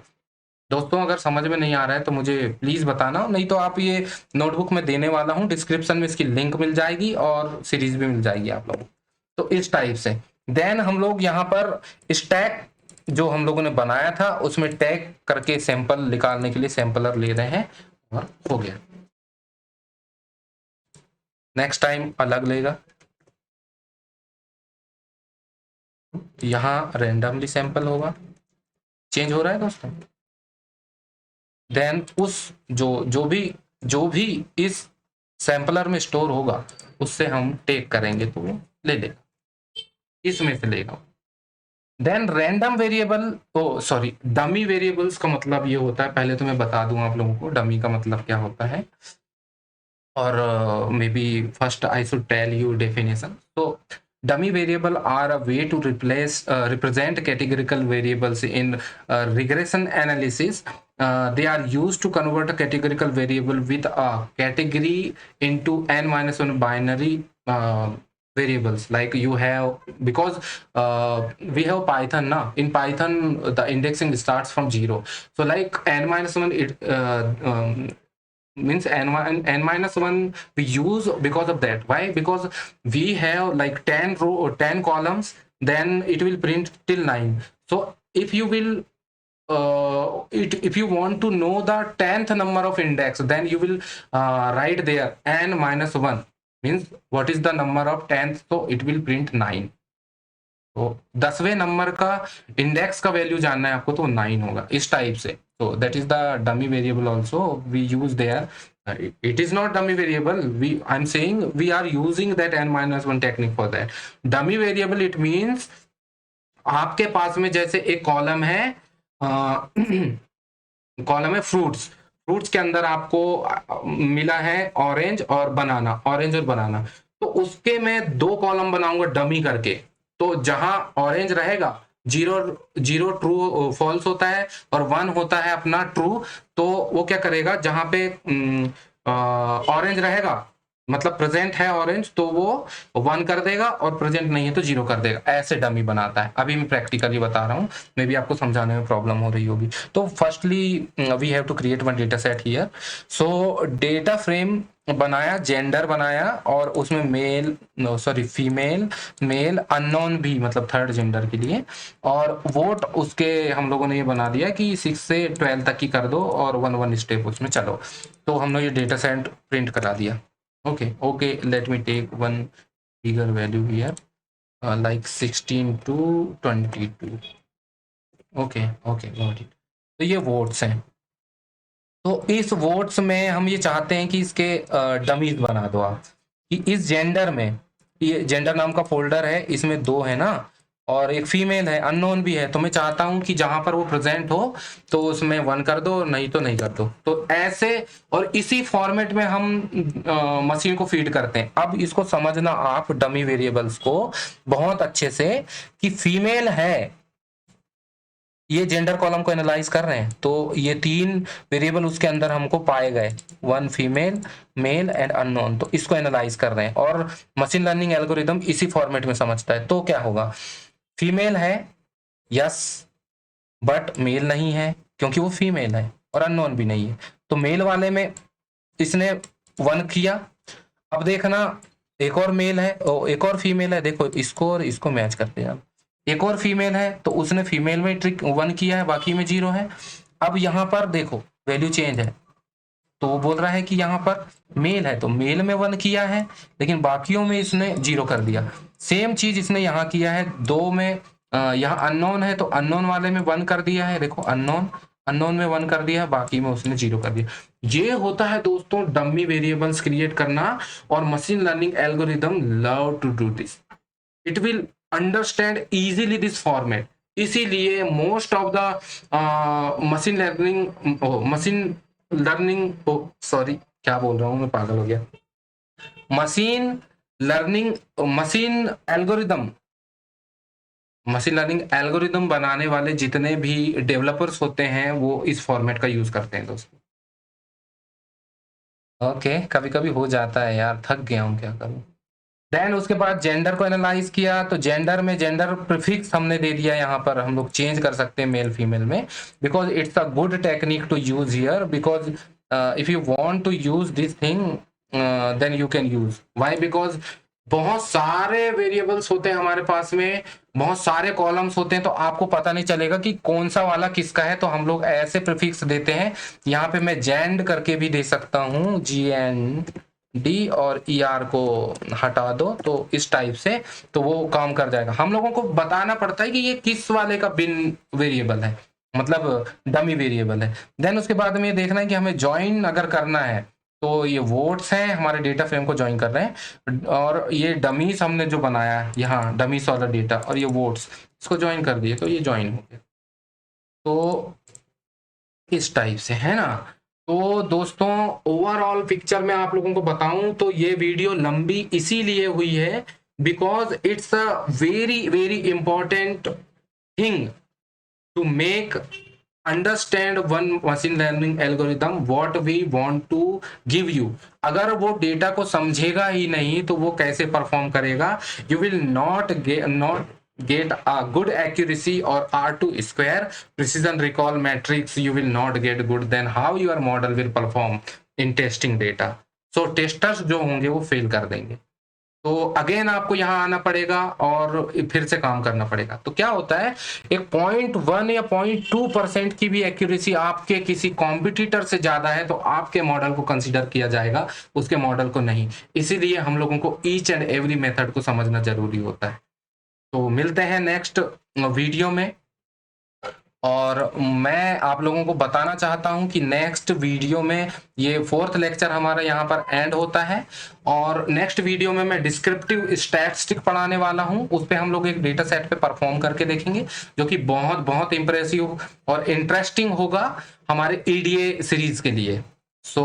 Speaker 1: दोस्तों अगर समझ में नहीं आ रहा है तो मुझे प्लीज बताना, नहीं तो आप ये नोटबुक में देने वाला हूँ, डिस्क्रिप्शन में इसकी लिंक मिल जाएगी और सीरीज भी मिल जाएगी आप लोगों को। तो इस टाइप से देन हम लोग यहाँ पर स्टैक जो हम लोगों ने बनाया था उसमें टैग करके सैंपल निकालने के लिए सैंपलर ले रहे हैं, और हो गया। नेक्स्ट टाइम अलग लेगा, यहाँ रैंडमली सैंपल होगा, चेंज हो रहा है दोस्तों। देन उस जो भी इस सैंपलर में स्टोर होगा उससे हम टेक करेंगे तो वो ले लेगा, इसमें से लेगा। देन रैंडम वेरिएबल, ओ सॉरी, डमी वेरिएबल्स का मतलब ये होता है, पहले तो मैं बता दूं आप लोगों को डमी का मतलब क्या होता है, और maybe first I should tell you definition. तो dummy variable are a way to represent categorical variables in regression analysis. They are used to convert a categorical variable with a category into n-1 binary variables. Like you have, because we have Python now. In Python, the indexing starts from 0. So like n-1, it means n-1 we use because of that. Why? Because we have like 10 row or 10 columns, then it will print till 9. So if you will if you want to know the 10th number of index, then you will write there n-1, means what is the number of 10th, so it will print 9. तो 10वें नंबर का इंडेक्स का वैल्यू जानना है आपको तो 9 होगा, इस टाइप से। तो that is the dummy variable also we use there. it is not dummy variable, I'm saying we are using that n-1 technique for that. Dummy variable it means आपके पास में जैसे एक कॉलम है, कॉलम है फ्रूट्स के अंदर आपको मिला है ऑरेंज और बनाना, तो उसके मैं 2 कॉलम बनाऊंगा डमी करके। तो जहां ऑरेंज रहेगा 0 ट्रू फॉल्स होता है और 1 होता है अपना ट्रू, तो वो क्या करेगा, जहां पे ऑरेंज रहेगा मतलब प्रेजेंट है ऑरेंज, तो वो 1 कर देगा, और प्रेजेंट नहीं है तो 0 कर देगा। ऐसे डमी बनाता है। अभी मैं प्रैक्टिकली बता रहा हूँ, मे बी आपको समझाने में प्रॉब्लम हो रही होगी। तो firstly we have to create one data set here. So data frame बनाया, जेंडर बनाया, और उसमें फीमेल, मेल, अननोन भी, मतलब थर्ड जेंडर के लिए, और वोट उसके हम लोगों ने ये बना दिया कि 6 से 12 तक की कर दो, और 1 स्टेप उसमें चलो। तो हमने ये डेटा सेट प्रिंट करा दिया। Okay, let me take one bigger value here, like 16 to 22. Okay, got it. तो ये वोट्स हैं। तो इस वोट्स में हम ये चाहते हैं कि इसके डमीज बना दो आप, कि इस जेंडर में, ये जेंडर नाम का फोल्डर है, इसमें 2 है ना, और एक फीमेल है, अननोन भी है। तो मैं चाहता हूं कि जहां पर वो प्रेजेंट हो तो उसमें 1 कर दो, नहीं तो नहीं कर दो। तो ऐसे, और इसी फॉर्मेट में हम मशीन को फीड करते हैं। अब इसको समझना आप डमी वेरिएबल्स को बहुत अच्छे से, कि फीमेल है, ये जेंडर कॉलम को एनालाइज कर रहे हैं, तो ये 3 वेरिएबल उसके अंदर हमको पाए गए, 1 फीमेल, मेल एंड अननोन। तो इसको एनालाइज कर रहे हैं, और मशीन लर्निंग एल्गोरिदम इसी फॉर्मेट में समझता है। तो क्या होगा, फीमेल है, यस, बट मेल नहीं है क्योंकि वो फीमेल है, और अननोन भी नहीं है। तो मेल वाले में इसने 1 किया। अब देखना, एक और मेल है, एक और फीमेल है, देखो इसको और इसको मैच करते हैं। एक और फीमेल है, तो उसने फीमेल में ट्रिक 1 किया है, बाकी में 0 है। अब यहाँ पर देखो वैल्यू चेंज है, तो वो बोल रहा है कि यहाँ पर मेल है, तो मेल में 1 किया है, लेकिन बाकियों में इसने 0 कर दिया। सेम चीज इसने यहाँ किया है, 2 में यहाँ अननोन है, तो अननोन वाले में 1 कर दिया है, देखो अननोन में 1 कर दिया है, बाकी में उसने 0 कर दिया। ये होता है दोस्तों डमी वेरिएबल्स क्रिएट करना, और machine learning algorithm love to do this. It will understand easily this format. इसीलिए most of the machine learning sorry क्या बोल रहा हूं मैं, पागल हो गया। Machine algorithm machine learning algorithm बनाने वाले जितने भी डेवलपर्स होते हैं वो इस फॉर्मेट का यूज करते हैं दोस्तों। ओके, कभी कभी हो जाता है यार, थक गया हूँ क्या करूँ। देन उसके बाद जेंडर को एनालाइज किया, तो जेंडर में जेंडर प्रीफिक्स हमने दे दिया, यहाँ पर हम लोग चेंज कर सकते हैं मेल फीमेल में, because it's a good technique to use here, because if you want to use this thing then you can use, why, because बहुत सारे वेरिएबल्स होते हैं हमारे पास में, बहुत सारे कॉलम्स होते हैं, तो आपको पता नहीं चलेगा कि कौन सा वाला किसका है, तो हम लोग ऐसे प्रीफिक्स देते हैं। यहाँ पे मैं जेंड करके भी दे सकता हूँ, GND, और ER को हटा दो, तो इस टाइप से तो वो काम कर जाएगा। हम लोगों को बताना पड़ता है कि ये किस वाले का बिन वेरिएबल है, मतलब डमी वेरिएबल है। देन उसके बाद में ये देखना है कि हमें ज्वाइन अगर करना है, तो ये वोट्स हैं, हमारे डेटा फ्रेम को ज्वाइन कर रहे हैं, और ये डमीज हमने जो बनाया है यहाँ, डमीज वाला डेटा, और ये वोट्स, इसको ज्वाइन कर दिए, तो ये ज्वाइन हो गया। तो इस टाइप से है ना। तो दोस्तों ओवरऑल पिक्चर में आप लोगों को बताऊं तो ये वीडियो लंबी इसीलिए हुई है because it's a very very important thing to make understand one machine learning algorithm what we want to give you. अगर वो डेटा को समझेगा ही नहीं तो वो कैसे परफॉर्म करेगा, you will not get a good accuracy or R2 square precision recall matrix, you will not get good, then how your model will perform in testing data, so testers जो होंगे वो फेल कर देंगे। तो अगेन आपको यहाँ आना पड़ेगा और फिर से काम करना पड़ेगा। तो क्या होता है, एक 0.1 या 0.2% की भी एक्यूरेसी आपके किसी कॉम्पिटिटर से ज्यादा है तो आपके मॉडल को कंसीडर किया जाएगा, उसके मॉडल को नहीं। इसीलिए हम लोगों को ईच एंड एवरी मेथड को समझना जरूरी होता है। तो मिलते हैं नेक्स्ट वीडियो में, और मैं आप लोगों को बताना चाहता हूं कि नेक्स्ट वीडियो में ये 4th लेक्चर हमारा यहाँ पर एंड होता है, और नेक्स्ट वीडियो में मैं डिस्क्रिप्टिव स्टैटिस्टिक पढ़ाने वाला हूं। उस पर हम लोग एक डेटा सेट पे परफॉर्म करके देखेंगे, जो कि बहुत बहुत इंप्रेसिव और इंटरेस्टिंग होगा हमारे EDA सीरीज के लिए। So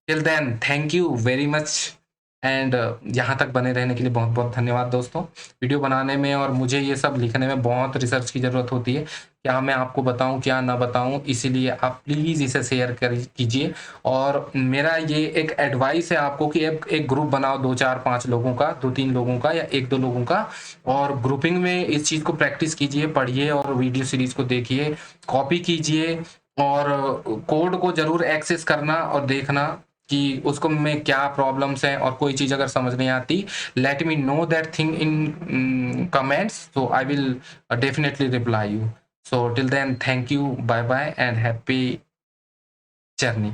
Speaker 1: till then thank you very much, and यहाँ तक बने रहने के लिए बहुत बहुत धन्यवाद दोस्तों। वीडियो बनाने में और मुझे ये सब लिखने में बहुत रिसर्च की ज़रूरत होती है, क्या मैं आपको बताऊं क्या ना बताऊं, इसीलिए आप प्लीज़ इसे शेयर कीजिए। और मेरा ये एक एडवाइस है आपको कि एक ग्रुप बनाओ 2-4-5 लोगों का, 2-3 लोगों का या 1-2 लोगों का, और ग्रुपिंग में इस चीज़ को प्रैक्टिस कीजिए, पढ़िए और वीडियो सीरीज को देखिए, कॉपी कीजिए, और कोड को ज़रूर एक्सेस करना और देखना कि उसको में क्या प्रॉब्लम्स हैं, और कोई चीज़ अगर समझ नहीं आती, let me know that thing in comments, so I will definitely reply you. So till then, thank you, bye bye, and happy journey.